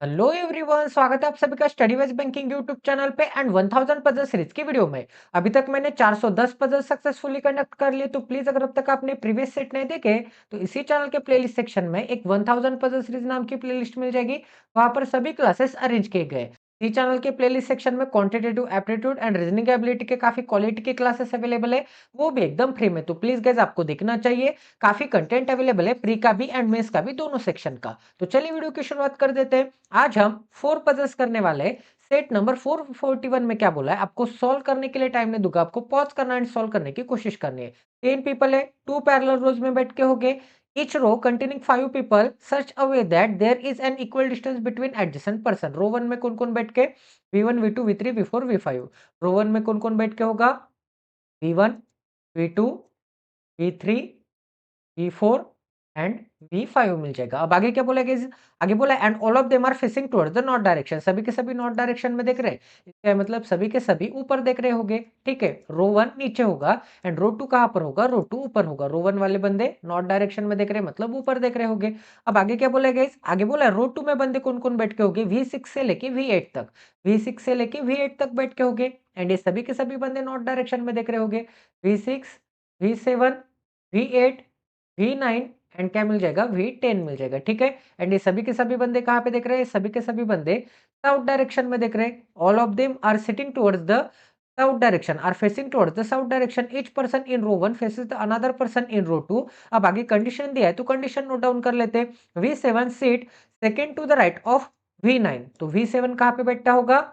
Hello everyone, स्वागत है आप सभी का study wise banking YouTube channel पे एंड 1000 पजल सीरीज की वीडियो में। अभी तक मैंने 410 पजल सक्सेसफुली कंडक्ट कर लिए, तो प्लीज अगर अब तक आपने प्रीवियस सेट नहीं देखे तो इसी चैनल के प्लेलिस्ट सेक्शन में एक 1000 पजल सीरीज नाम की प्लेलिस्ट मिल जाएगी। वहां पर सभी क्लासेस अरेंज किए गए। इसी चैनल के प्लेलिस्ट सेक्शन में quantitative aptitude and reasoning ability के काफी क्वालिटी के क्लासेस अवेलेबल है, वो भी एकदम फ्री में। तो प्लीज गाइस आपको देखना चाहिए। काफी कंटेंट अवेलेबल है, प्री का भी एंड मेंस का भी, दोनों सेक्शन का। तो चलिए वीडियो की शुरुआत कर देते हैं। आज हम 4 पजल्स करने वाले हैं। सेट नंबर 441 में क्या बोला है, आपको सॉल्व करने के लिए टाइम नहीं दूंगा, आपको पॉज करना एंड सॉल्व करने की कोशिश करनी है। 10 पीपल है, 2 पैरेलल रोज में बैठ के होंगे। Each row containing 5 people such a way that there is an equal distance between adjacent person. Row 1 में कौन कौन बैठ के, V1 V2 V3 V4 V5। रो 1 में कौन कौन बैठ के होगा, V1 V2 V3 V4 and V5 मिल जाएगा। अब आगे क्या बोला गाइस, आगे बोला and all of them are facing towards the north direction. सभी के सभी नॉर्थ डायरेक्शन में देख रहे हैं, इसका मतलब सभी के सभी ऊपर देख रहे होंगे। ठीक है, रो 1 नीचे होगा एंड रो 2 कहां पर होगा, रो 2 ऊपर होगा। रो 1 वाले बंदे नॉर्थ डायरेक्शन में देख रहे हैं, मतलब ऊपर देख रहे होंगे। अब आगे क्या बोला गाइस, आगे बोला रो 2 में बंदे कौन-कौन बैठ के होंगे, V6 से लेके V8 तक। V6 से लेके V8 तक बैठ के होंगे एंड ये सभी के सभी बंदे नॉर्थ डायरेक्शन में देख रहे होंगे। V6 V7 V8 V9 and क्या मिल जाएगा, V10 मिल जाएगा। ठीक है, एंड ये सभी के सभी बंदे कहाँ पे देख रहे हैं, सभी के सभी बंदे साउथ डायरेक्शन में देख रहे हैं। All of them are sitting towards the south direction, are facing towards the south direction. Each person in row 1 faces the another person in row 2। अब आगे कंडीशन दिया है तो कंडीशन नोट डाउन कर लेते हैं। V7 seat second to the right of V9, तो V7 कहाँ पे बैठता होगा,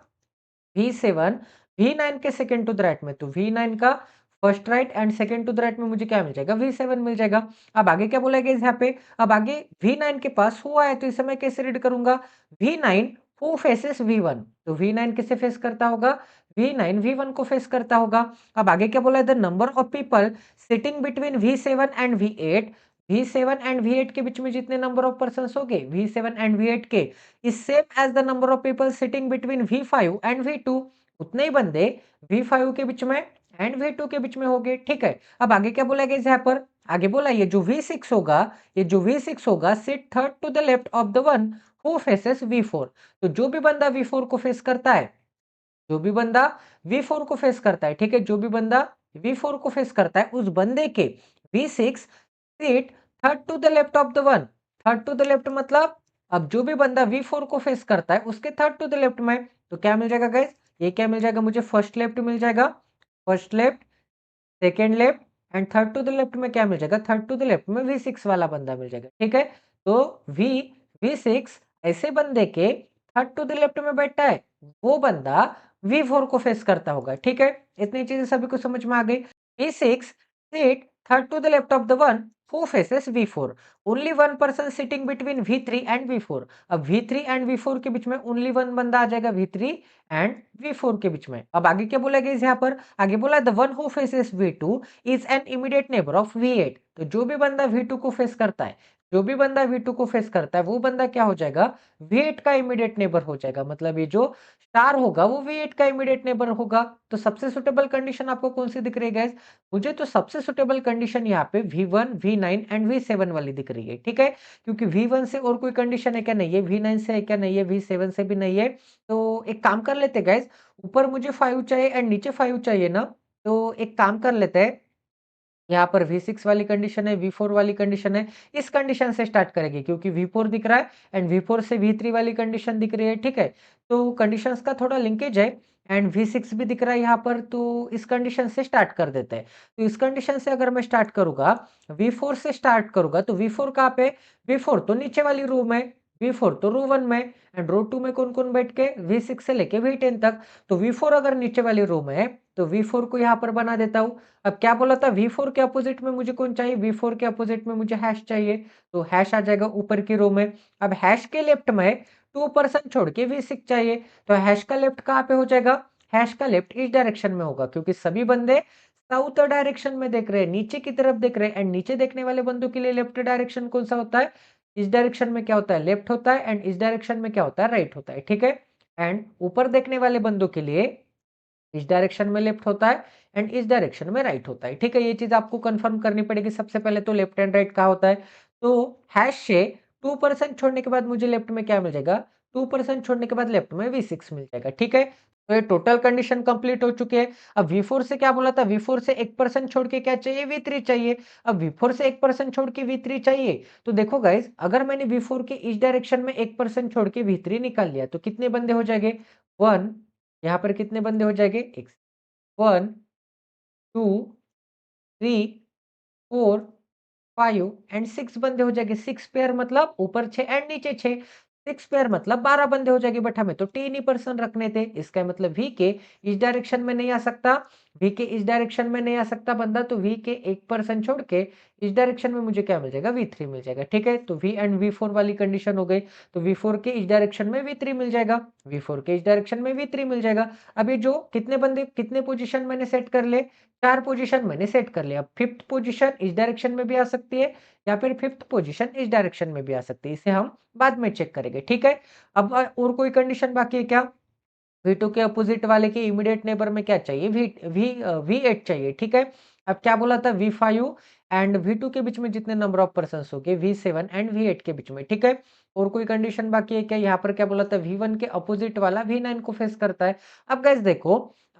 V7 V9 के सेकंड टू द राइट में, तो V9 का first right and second to the right में मुझे क्या मिल जाएगा, V7 मिल जाएगा। अब आगे क्या बोला गया यहाँ पे, अब आगे V9 के पास हुआ है तो इसे मैं कैसे रीड करूंगा, V9 हु फेसेस V1, तो V9 किसे फेस करता होगा, V9 V1 को फेस करता होगा। अब आगे क्या बोला है, the number of people sitting between V7 and V8। V7 and V8 के बीच में जितने नंबर ऑफ पर्संस हो गए V7 एंड V8 के, is same as the number of people sitting between V5 and V2। उतने ही बंदे V5 के बीच में एंड V2 के बीच में हो गए। ठीक है, अब आगे क्या बोला गया यहाँ पर, आगे बोला ये जो V6 होगा, ये जो V6 होगा sit third to the left of the one who faces V4। तो जो भी बंदा V4 को फेस करता है, जो भी बंदा V4 को फेस करता है, ठीक है, जो भी बंदा V4 को फेस करता है, उस बंदे के V6 seat third to the left of the one. Third to the left मतलब अब जो भी बंदा V4 को फेस करता है उसके थर्ड टू द लेफ्ट में, तो क्या मिल जाएगा गाइस, ये क्या मिल जाएगा मुझे, फर्स्ट लेफ्ट मिल जाएगा। First left, second left and third to the left में क्या मिल जाएगा, थर्ड टू द लेफ्ट में V6 वाला बंदा मिल जाएगा। ठीक है, तो V6 ऐसे बंदे के थर्ड टू द लेफ्ट में बैठा है, वो बंदा V4 को फेस करता होगा। ठीक है, इतनी चीजें सभी को समझ में आ गई। V6 sit third to the left of the one who faces V4। only one person sitting between V3 and V4। अब V3 एंड V4 के बीच में ओनली वन बंदा आ जाएगा, V3 एंड V4 के बीच में। अब आगे क्या बोला गया यहाँ पर, आगे बोला the one who faces V2 is an immediate neighbour of V8। तो जो भी बंदा V2 को फेस करता है, जो भी बंदा V2 को फेस करता है, वो बंदा क्या हो जाएगा, V8 का इमीडिएट नेबर हो जाएगा। मतलब ये जो स्टार होगा वो V8 का इमीडिएट नेबर होगा। तो सबसे सुटेबल कंडीशन आपको कौन सी दिख रही है गाइस, मुझे तो सबसे सुटेबल कंडीशन यहाँ पे V1 V9 एंड V7 वाली दिख रही है। ठीक है, क्योंकि V1 से और कोई कंडीशन है क्या, नहीं है। V9 से है क्या, नहीं है। V7 से भी नहीं है। तो एक काम कर लेते गाइस, ऊपर मुझे 5 चाहिए एंड नीचे 5 चाहिए ना, तो एक काम कर लेते हैं, यहाँ पर V6 वाली कंडीशन है, V4 वाली कंडीशन है, इस कंडीशन से स्टार्ट करेंगे क्योंकि V4 दिख रहा है एंड V4 से V3 वाली कंडीशन दिख रही है। ठीक है, तो कंडीशंस का थोड़ा लिंकेज है एंड V6 भी दिख रहा है यहाँ पर, तो इस कंडीशन से स्टार्ट कर देते हैं। तो इस कंडीशन से अगर मैं स्टार्ट करूंगा, V4 से स्टार्ट करूंगा, तो V4 कहाँ पे, V4 तो नीचे वाली रो में, V4 तो रो 1 में एंड रो 2 में कौन कौन बैठ के, V6 से लेके V10 तक। तो V4 अगर नीचे वाली रो में है तो V4 को यहाँ पर बना देता हूँ। अब क्या बोला था, V4 के अपोजिट में मुझे कौन चाहिए, V4 के अपोजिट में मुझे हैश चाहिए, तो हैश आ जाएगा ऊपर की रो में। अब हैश के लेफ्ट में 2% छोड़ के V6 चाहिए, तो हैश का लेफ्ट कहाँ पे हो जाएगा, हैश का लेफ्ट इस डायरेक्शन में होगा क्योंकि सभी बंदे साउथ डायरेक्शन में देख रहे हैं, नीचे की तरफ देख रहे हैं एंड नीचे देखने वाले बंदों के लिए लेफ्ट डायरेक्शन कौन सा होता है, इस डायरेक्शन में क्या होता है, लेफ्ट होता है एंड इस डायरेक्शन में क्या होता है, राइट होता है। ठीक है, एंड ऊपर देखने वाले बंदों के लिए इस डायरेक्शन में लेफ्ट होता है एंड इस डायरेक्शन में राइट होता है। ठीक है, ये चीज आपको कंफर्म करनी पड़ेगी। सबसे पहले तो लेफ्ट एंड राइट कहाँ होता है, तो हैश से 2% छोड़ने के बाद मुझे लेफ्ट में क्या मिल जाएगा, 2% छोड़ने के बाद लेफ्ट में V6 मिल जाएगा, ठीक है? तो ये टोटल कंडीशन कंप्लीट हो चुकी है। अब V4 से क्या बोला था? V4 से 1% छोड़ के क्या चाहिए? V3 चाहिए। अब V4 से 1% छोड़ के V3 चाहिए, तो देखो गाइस, अगर मैंने V4 के इस डायरेक्शन में 1% छोड़ के V3 निकाल लिया, तो कितने बंदे हो जाएंगे? 1, यहाँ पर कितने बंदे हो जाएंगे? 1, 2, 3, 4, 5 एंड 6 बंदे हो जाएंगे। 6 पेयर मतलब ऊपर 6 एंड नीचे 6। 6 पेयर मतलब 12 बंदे हो जाएंगे, बट हमें तो 3 ही पर्सन रखने थे। इसका मतलब वी के इस डायरेक्शन में नहीं आ सकता, वी के इस डायरेक्शन में नहीं आ सकता बंदा, तो वी के 1 पर्सन छोड़ के इस डायरेक्शन में मुझे क्या मिल जाएगा? V3 मिल जाएगा, ठीक है? तो V एंड V4 वाली कंडीशन हो गई। तो V4 के इस डायरेक्शन में V3 मिल जाएगा, V4 के इस डायरेक्शन में V3 मिल जाएगा। अब ये जो कितने बंदे, कितने पोजीशन मैंने सेट कर ले? 4 पोजीशन मैंने सेट कर लिया। अब 5th पोजीशन इस डायरेक्शन में भी आ सकती है, या फिर 5th पोजीशन इस डायरेक्शन में भी आ सकती है। इसे हम बाद में चेक करेंगे, ठीक है? अब और कोई कंडीशन बाकी है क्या? V2 के अपोजिट वाले के इमीडिएट नेबर में क्या चाहिए? V8 चाहिए, ठीक है? अब क्या बोला था? V5 एंड V2 के बीच में जितने नंबर ऑफ पर्सन्स हो गए, V7 एंड V8 के बीच में, ठीक है? और कोई कंडीशन बाकी है क्या? यहाँ पर क्या बोला था? V1 के अपोजिट वाला V9 को फेस करता है।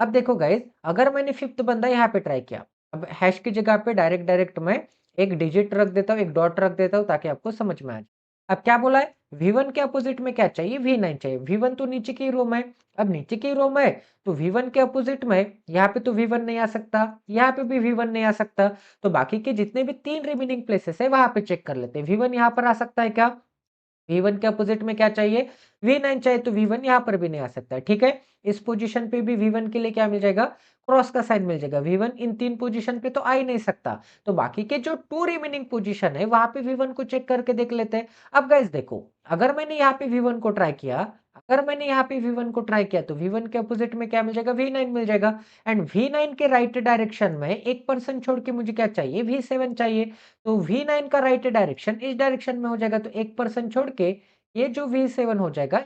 अब देखो गाइस, अगर मैंने 5th बंदा यहाँ पे ट्राई किया, अब हैश की जगह पे डायरेक्ट मैं एक डिजिट रख देता हूँ, एक डॉट रख देता हूँ, ताकि आपको समझ में आ जाए। अब क्या बोला है? V1 के अपोजिट में क्या चाहिए? V9 चाहिए। V1 तो नीचे की रो में, अब नीचे की रो में, तो V1 के अपोजिट में यहाँ पे तो V1 नहीं आ सकता, यहाँ पे भी V1 नहीं आ सकता, तो बाकी के जितने भी 3 रिमेनिंग प्लेसेस है वहां पे चेक कर लेते हैं। V1 यहाँ पर आ सकता है क्या? V1 के अपोजिट में क्या चाहिए? V9 चाहिए, तो V1 यहाँ पर भी नहीं आ सकता, ठीक है? इस पोजीशन पे भी V1 के लिए क्या मिल जाएगा? क्रॉस का साइन मिल जाएगा। V1 इन 3 पोजीशन पे तो आ ही नहीं सकता, तो बाकी के जो 2 रिमेनिंग पोजीशन है वहां पे V1 को चेक करके देख लेते हैं। अब गाइस देखो, अगर मैंने यहाँ पे V1 को ट्राई किया, तो V1 के अपोजिट में क्या मिल जाएगा? V9 मिल जाएगा। एंड V9 के राइट डायरेक्शन में 1% छोड़ के मुझे क्या चाहिए? V7 चाहिए। तो V9 का राइट डायरेक्शन इस डायरेक्शन में हो जाएगा, तो 1% छोड़ के ये जो V7 हो जाएगा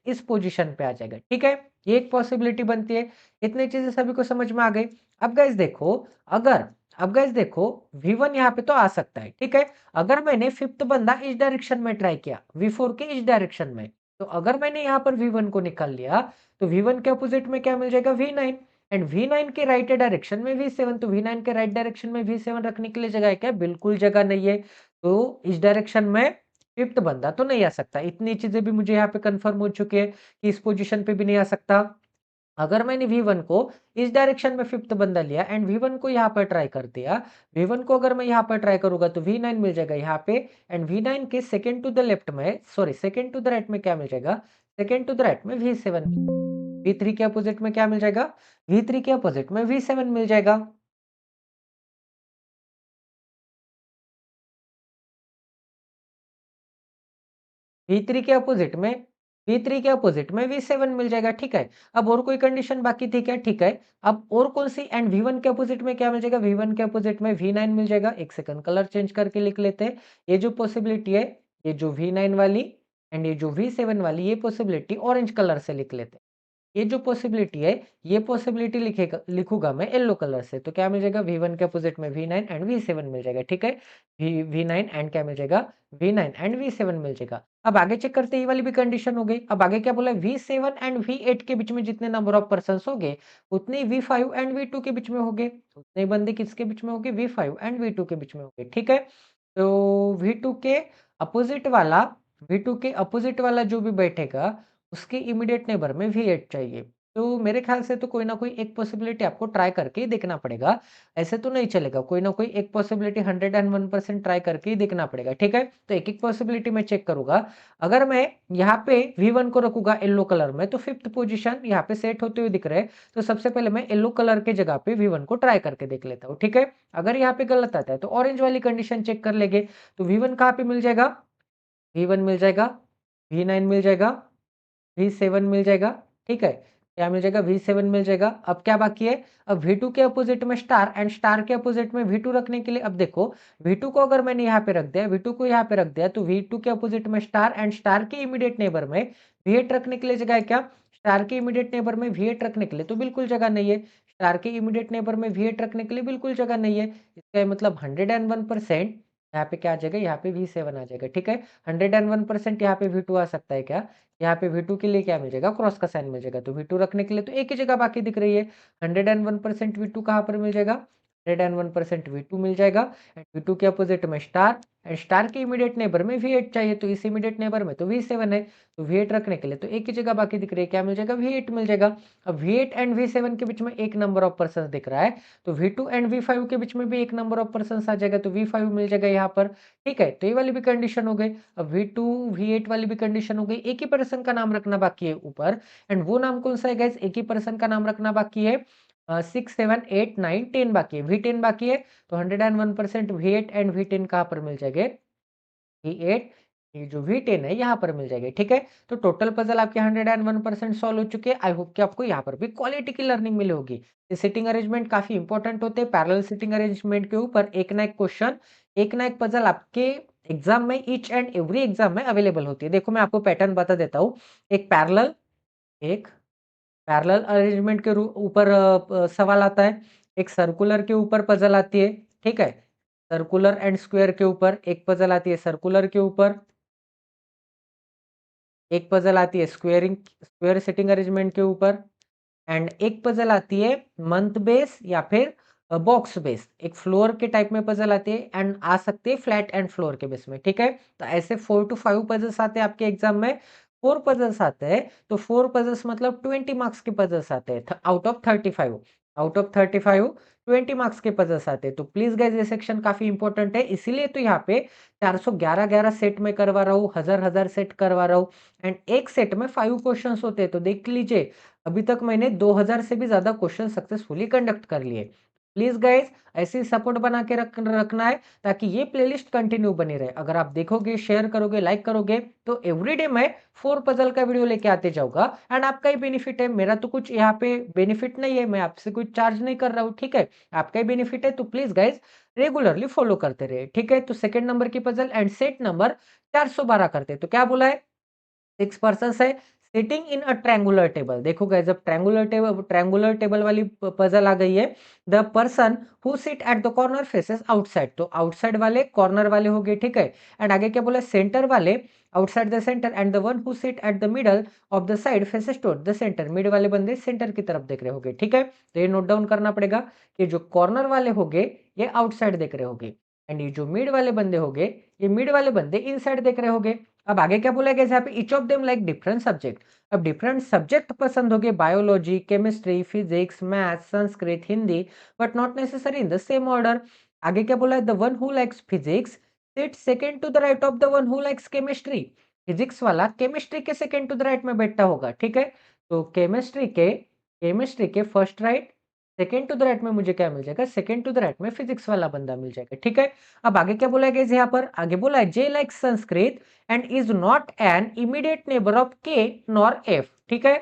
इस पोजीशन पे आ जाएगा, ठीक है? ये एक पॉसिबिलिटी बनती है। इतनी चीजें सभी को समझ में आ गई। अब गाइस देखो, अगर अब गाइस देखो, V1 यहाँ पे तो आ सकता है, ठीक है? अगर मैंने 5th बंदा इस डायरेक्शन में ट्राई किया, V4 के इस डायरेक्शन में, तो अगर मैंने यहाँ पर V1 को निकाल लिया, तो V1 के अपोजिट में क्या मिल जाएगा? V9 एंड V9 के राइट डायरेक्शन में V7, तो V9 के राइट डायरेक्शन में V7 रखने के लिए जगह है क्या? बिल्कुल जगह नहीं है। तो इस डायरेक्शन में 5th बंदा तो नहीं आ सकता। इतनी चीजें भी मुझे यहाँ पे कंफर्म हो चुकी है कि इस पोजीशन पे भी नहीं आ सकता। अगर मैंने V1 को इस डायरेक्शन में 5th बंदा लिया एंड V1 को यहाँ पर ट्राई कर दिया, V1 को अगर मैं यहाँ पर ट्राई करूंगा, तो V9 मिल जाएगा यहाँ पे। एंड V9 के सेकंड टू द लेफ्ट में, sorry second to the right में क्या मिल जाएगा? सेकंड टू द राइट में V7। V3 के अपोजिट में क्या मिल जाएगा? V3 के अपोजिट में V7 मिल जाएगा। V3 के अपोजिट में V3 के अपोजिट में V7 मिल जाएगा, ठीक है? अब और कोई कंडीशन बाकी थी क्या? ठीक है। अब और कौन सी? एंड V1 के अपोजिट में क्या मिल जाएगा? V1 के अपोजिट में V9 मिल जाएगा। एक सेकंड, कलर चेंज करके लिख लेते हैं। ये जो पॉसिबिलिटी है, ये जो V9 वाली एंड ये जो V7 वाली, ये पॉसिबिलिटी ऑरेंज कलर से लिख लेते हैं। ये जो पॉसिबिलिटी है, ये पॉसिबिलिटी लिखूंगा मैं येलो कलर से, तो क्या मिल जाएगा? V1 के अपोजिट में V9 एंड V7 मिल जाएगा, ठीक है? V9 एंड क्या मिल जाएगा? V9 एंड V7 मिल जाएगा। अब आगे चेक करते हैं, ये वाली भी कंडीशन हो गई। अब आगे क्या बोला है? V7 एंड V8 के बीच में जितने नंबर ऑफ पर्सन्स हो गए, उतने ही V5 एंड V2 के बीच में हो गए। उतने ही बंदे किसके बीच में हो गए? V5 एंड V2 के बीच में हो गए, ठीक है? तो V2 के अपोजिट वाला V2 के अपोजिट वाला जो भी बैठेगा, उसके इमीडिएट नेबर में V8 चाहिए। तो मेरे ख्याल से तो कोई ना कोई एक पॉसिबिलिटी आपको ट्राई करके ही देखना पड़ेगा। ऐसे तो नहीं चलेगा, कोई ना कोई एक पॉसिबिलिटी 101% ट्राई करके ही देखना पड़ेगा, ठीक है? तो एक-एक पॉसिबिलिटी मैं चेक करूँगा। अगर मैं यहाँ पे V1 को रखूँगा येलो कलर में, तो 5th पोज़ीशन यहाँ पे सेट होते हुए दिख रहे हैं। तो सबसे पहले मैं येलो कलर की जगह पे V1 को ट्राई करके देख लेता हूँ, ठीक है? अगर यहाँ पे गलत आता है, तो ऑरेंज वाली कंडीशन चेक कर लेंगे। तो V1 कहाँ पे मिल जाएगा? V1 मिल जाएगा, V9 मिल जाएगा, V7 मिल जाएगा, ठीक है? क्या मिल जाएगा? V7 मिल जाएगा। अब क्या बाकी है? अब V2 के अपोजिट में स्टार एंड स्टार के अपोजिट में V2 रखने के लिए, अब देखो, V2 को अगर मैंने यहाँ पे रख दिया, V2 को यहाँ पे रख दिया, तो V2 के अपोजिट में स्टार एंड स्टार के इमीडिएट नेबर में V8 रखने के लिए जगह है क्या? स्टार के इमीडिएट नेबर में V8 रखने के लिए तो बिल्कुल जगह नहीं है। स्टार के इमीडिएट नेबर में V8 रखने के लिए बिल्कुल जगह नहीं है। इसका मतलब 101% यहाँ पे क्या आ जाएगा, यहाँ पे V7 आ जाएगा, ठीक है। 101% यहाँ पे V2 आ सकता है क्या? यहाँ पे V2 के लिए क्या मिल जाएगा, क्रॉस का साइन मिल जाएगा। तो V2 रखने के लिए तो एक ही जगह बाकी दिख रही है। 101% V2 कहाँ पर मिल जाएगा, 101% V2 मिल जाएगा। एंड V2 के अपोजिट में स्टार, एंड स्टार के इमीडिएट नेबर में V8 चाहिए, तो इस इमीडिएट नेबर में तो V7 है। तो V8 रखने के लिए तो एक ही जगह बाकी दिख रही है, क्या मिल जाएगा, V8 मिल जाएगा। अब V8 एंड V7 के बीच में एक नंबर ऑफ पर्सन दिख रहा है, तो V2 एंड V5 के बीच में भी एक नंबर ऑफ पर्सन आ जाएगा, तो V5 मिल जाएगा यहाँ पर, ठीक है। तो ये वाली भी कंडीशन हो गई। अब V2 V8 वाली भी कंडीशन हो गई। एक ही पर्सन का नाम रखना बाकी है ऊपर, एंड वो नाम कौन सा है गाइस, एक ही पर्सन का नाम रखना बाकी है। 6 7 8 9 10 बाकी है, V10 बाकी है। तो 101% V8 एंड V10 कहाँ पर मिल जाएंगे, V8, ये जो V10 है यहाँ पर मिल जाएगी, ठीक है। तो टोटल पजल आपके 101% सॉल्व हो चुके हैं। आई होप कि आपको यहाँ पर भी क्वालिटी की लर्निंग मिली होगी। ये सिटिंग अरेंजमेंट काफी इंपॉर्टेंट होते हैं। पैरेलल सिटिंग अरेंजमेंट के ऊपर एक ना एक क्वेश्चन, एक ना एक पजल आपके एग्जाम में, ईच एंड एवरी एग्जाम में अवेलेबल होती है। देखो मैं आपको पैटर्न बता देता हूँ। एक पैरेलल अरेंजमेंट के ऊपर सवाल आता है, एक सर्कुलर के ऊपर पजल आती है, ठीक है। सर्कुलर एंड स्क्वायर के ऊपर एक पजल आती है, सर्कुलर के ऊपर एक पजल आती है स्क्वायर सिटिंग अरेंजमेंट के ऊपर, एंड एक पजल आती है मंथ बेस या फिर बॉक्स बेस, एक फ्लोर के टाइप में पजल आती है, एंड आ सकती है फ्लैट एंड फ्लोर के बेस में, ठीक है। तो ऐसे 4 to 5 पजल्स आते हैं आपके एग्जाम में। 4 पजल्स आते हैं, तो 4 पजल्स मतलब 20 मार्क्स के पजल्स आते हैं, out of 35, out of 35 20 marks के पजल्स आते हैं। तो प्लीज गाइस ये सेक्शन काफी इंपॉर्टेंट है, इसीलिए तो यहाँ पे 411 सेट में करवा रहा हूँ, हजार सेट करवा रहा हूँ। एंड एक सेट में 5 क्वेश्चन होते हैं, तो देख लीजिए अभी तक मैंने 2000 से भी ज्यादा क्वेश्चन सक्सेसफुली कंडक्ट कर लिए। प्लीज गाइस ऐसे सपोर्ट बना के रखना है, ताकि ये प्लेलिस्ट कंटिन्यू बनी रहे। अगर आप देखोगे, शेयर करोगे, लाइक करोगे, तो एवरीडे मैं 4 पजल का वीडियो लेके आते जाऊंगा। एंड आपका ही बेनिफिट है, मेरा तो कुछ यहाँ पे बेनिफिट नहीं है, मैं आपसे कुछ चार्ज नहीं कर रहा हूँ, ठीक है। आपका ही बेनिफिट है, तो प्लीज गाइस रेगुलरली फॉलो करते रहे, ठीक है। तो सेकंड नंबर की पजल एंड सेट नंबर 412 करते, तो क्या बोला है, 6 पर्सन्स है sitting in a triangular table. देखो गाइस जब ट्रायंगुलर टेबल वाली पजल आ गई है, the person who sit at the corner faces outside, तो आउटसाइड वाले कॉर्नर वाले हो गए, ठीक है। एंड आगे क्या बोला, सेंटर वाले outside the centre, and the one who sit at the middle of the side faces toward the centre, mid वाले बंदे सेंटर की तरफ देख रहे होंगे, ठीक है। तो ये नोट डाउन करना पड़ेगा कि जो कॉर्नर वाले होंगे ये आउटसाइड देख रहे होंगे, एंड ये जो मिड वाले बंदे होंगे ये मिड वाले बंदे इनसाइड देख रहे होंगे। अब आगे क्या बोला गया यहाँ पे, each of them like different subject. अब डिफरेंट सब्जेक्ट पसंद होंगे, biology, chemistry, physics, math, Sanskrit, Hindi, but not necessary in the same order. आगे क्या बोला है, the one who likes physics sit second to the right of the one who likes chemistry. Physics वाला chemistry के second to the right में बैठता होगा, ठीक है। तो केमिस्ट्री के first right, second to the right में मुझे क्या मिल जाएगा, सेकंड टू द राइट में फिजिक्स वाला बंदा मिल जाएगा, ठीक है। अब आगे क्या बोला गया यहाँ पर, आगे बोला है J like Sanskrit and is not an immediate neighbour of K nor F, ठीक है।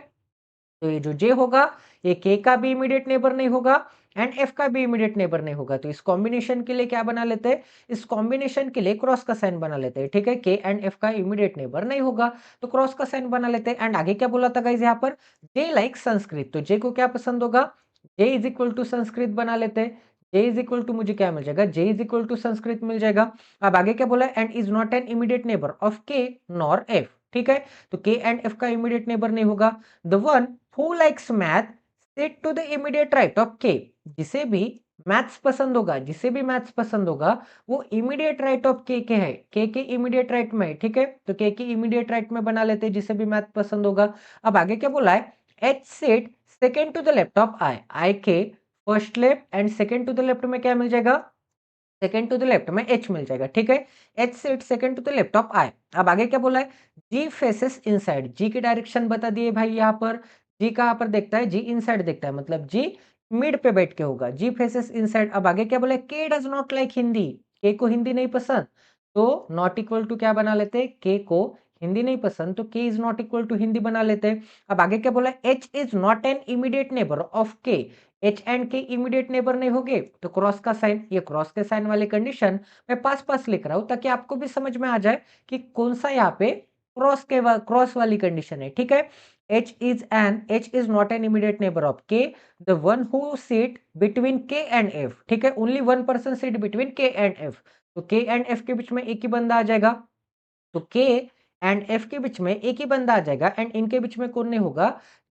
तो ये जो जे होगा ये के का भी इमीडिएट नेबर नहीं होगा, एंड एफ का भी इमीडिएट नेबर नहीं होगा। तो इस कॉम्बिनेशन के लिए क्या बना लेते हैं, इस कॉम्बिनेशन के लिए क्रॉस का साइन बना लेते हैं, ठीक है। के एंड एफ का इमीडिएट नेबर नहीं होगा, तो क्रॉस का साइन बना लेते हैं। एंड आगे क्या बोला था गाइस यहाँ पर, जे लाइक संस्कृत, तो जे को क्या पसंद होगा, जे इज इक्वल टू संस्कृत बना लेते हैं। जे इज इक्वल टू मुझे क्या मिल जाएगा, J is equal to Sanskrit मिल जाएगा। अब आगे क्या बोला, and is not an immediate neighbour of K nor F, ठीक है। तो के एंड एफ का इमीडिएट नेबर नहीं होगा। The one who likes math sit to the immediate right of K, जिसे भी मैथ्स पसंद होगा, जिसे भी मैथ्स पसंद होगा वो इमीडिएट राइट ऑफ के है, के इमीडिएट राइट में, ठीक है। तो के इमीडिएट राइट में बना लेते हैं जिसे भी मैथ पसंद होगा। अब आगे क्या बोला है, H sit second to the left of I के first left, and second to the left में क्या मिल जाएगा, सेकेंड टू द लेफ्ट में एच मिल जाएगा, ठीक है। H sit second to the left of I. अब आगे क्या बोला है, जी फेसेस इनसाइड, जी की डायरेक्शन बता दिए भाई यहाँ पर। जी कहाँ पर देखता है, जी इनसाइड देखता है, मतलब जी मिड पे बैठ के होगा, जी फेसेस इनसाइड। अब आगे क्या बोला है, के डज नॉट लाइक हिंदी, के को हिंदी नहीं पसंद, तो नॉट इक्वल टू क्या बना लेते हैं, के को हिंदी नहीं पसंद, तो K is not equal to Hindi बना लेते हैं। अब आगे क्या बोला है, H is not an immediate neighbour of K, H and K immediate neighbour नहीं होगे, तो क्रॉस का साइन, ये क्रॉस के साइन वाली कंडीशन मैं पास पास लिख रहा हूं ताकि आपको भी समझ में आ जाए कि कौन सा यहाँ पे क्रॉस वाली कंडीशन है, ठीक है। H is not an immediate neighbour of K, the one who sit between K and F, ठीक है। Only one person sit between K and F, तो के एंड एफ के बीच में एक ही बंदा आ जाएगा। तो के एंड एफ के बीच में एक ही बंदा आ जाएगा एंड इनके बीच में कौन नहीं होगा,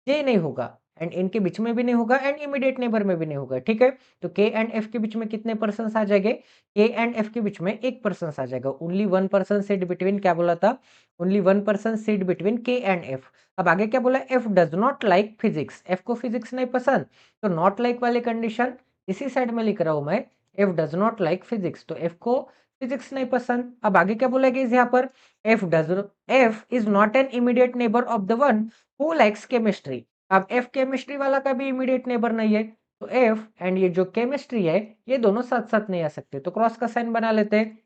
जे नहीं होगा एंड इनके बीच में भी नहीं होगा एंड इमीडिएट नेबर में भी नहीं होगा। ठीक है, तो के एंड एफ के बीच में कितने पर्सन आ जाएंगे, के एंड एफ के बीच में एक पर्सन आ जाएगा। Only one person sit between, क्या बोला था, only one person sit between K and F. अब आगे क्या बोला, F does not like physics, F को फिजिक्स नहीं पसंद, तो नॉट लाइक वाले कंडीशन इसी साइड में लिख रहा हूं मैं, F does not like physics, तो एफ को फिजिक्स नहीं पसंद। अब आगे क्या बोला गया यहाँ पर, F is not an immediate neighbor of the one who likes chemistry। अब F केमिस्ट्री वाला का भी इमीडिएट नेबर नहीं है, तो F एंड ये जो केमिस्ट्री है ये दोनों साथ साथ नहीं आ सकते, तो क्रॉस का साइन बना लेते हैं।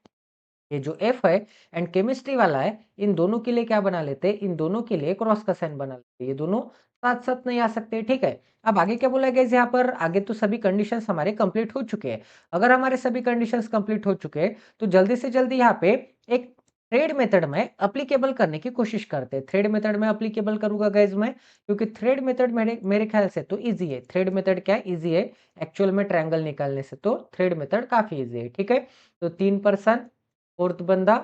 ये जो F है एंड केमिस्ट्री वाला है, इन दोनों के लिए क्या बना लेते हैं, इन दोनों के लिए क्रॉस का साइन बना लेते हैं, ये दोनों साथ साथ नहीं आ सकते। ठीक है, अब आगे क्या बोला गया यहाँ पर, आगे तो सभी कंडीशंस हमारे कंप्लीट हो चुके हैं। अगर हमारे सभी कंडीशंस कंप्लीट हो चुके हैं तो जल्दी से जल्दी यहाँ पे एक थ्रेड मेथड में अप्लीकेबल करने की कोशिश करते हैं। थ्रेड मेथड में अप्लीकेबल करूंगा गाइज मैं, क्योंकि थ्रेड मेथड मेरे ख्याल से तो इजी है। थ्रेड मेथड क्या इजी है एक्चुअल में ट्रायंगल निकालने से, तो थ्रेड मेथड काफी इजी है। ठीक है, तो 3%, फोर्थ बंदा,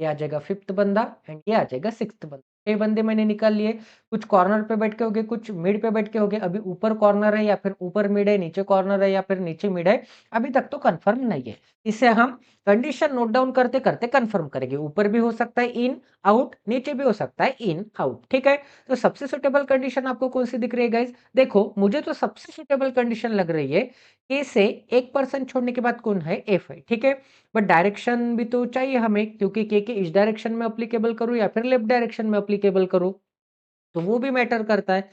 ये आ जाएगा फिफ्थ बंदा एंड ये आ जाएगा सिक्स्थ बंदा। 6 बंदे मैंने निकाल लिए, कुछ कॉर्नर पे बैठ के हो गए, कुछ मिड पे बैठ के हो गए। अभी ऊपर कॉर्नर है या फिर ऊपर मिड है, नीचे कॉर्नर है या फिर नीचे मिड है, अभी तक तो कंफर्म नहीं है। इसे हम कंडीशन नोट डाउन करते करते कंफर्म करेंगे। ऊपर भी हो सकता है इन आउट, नीचे भी हो सकता है इन आउट। ठीक है, तो सबसे सुटेबल कंडीशन आपको कौन सी दिख रही है गाइज, देखो मुझे तो सबसे सुटेबल कंडीशन लग रही है के से 1% छोड़ने के बाद कौन है, एफ है। ठीक है, बट डायरेक्शन भी तो चाहिए हमें, क्योंकि के इस डायरेक्शन में अप्लीकेबल करूं या फिर लेफ्ट डायरेक्शन में अप्लीकेबल करूं, तो वो भी मैटर करता है।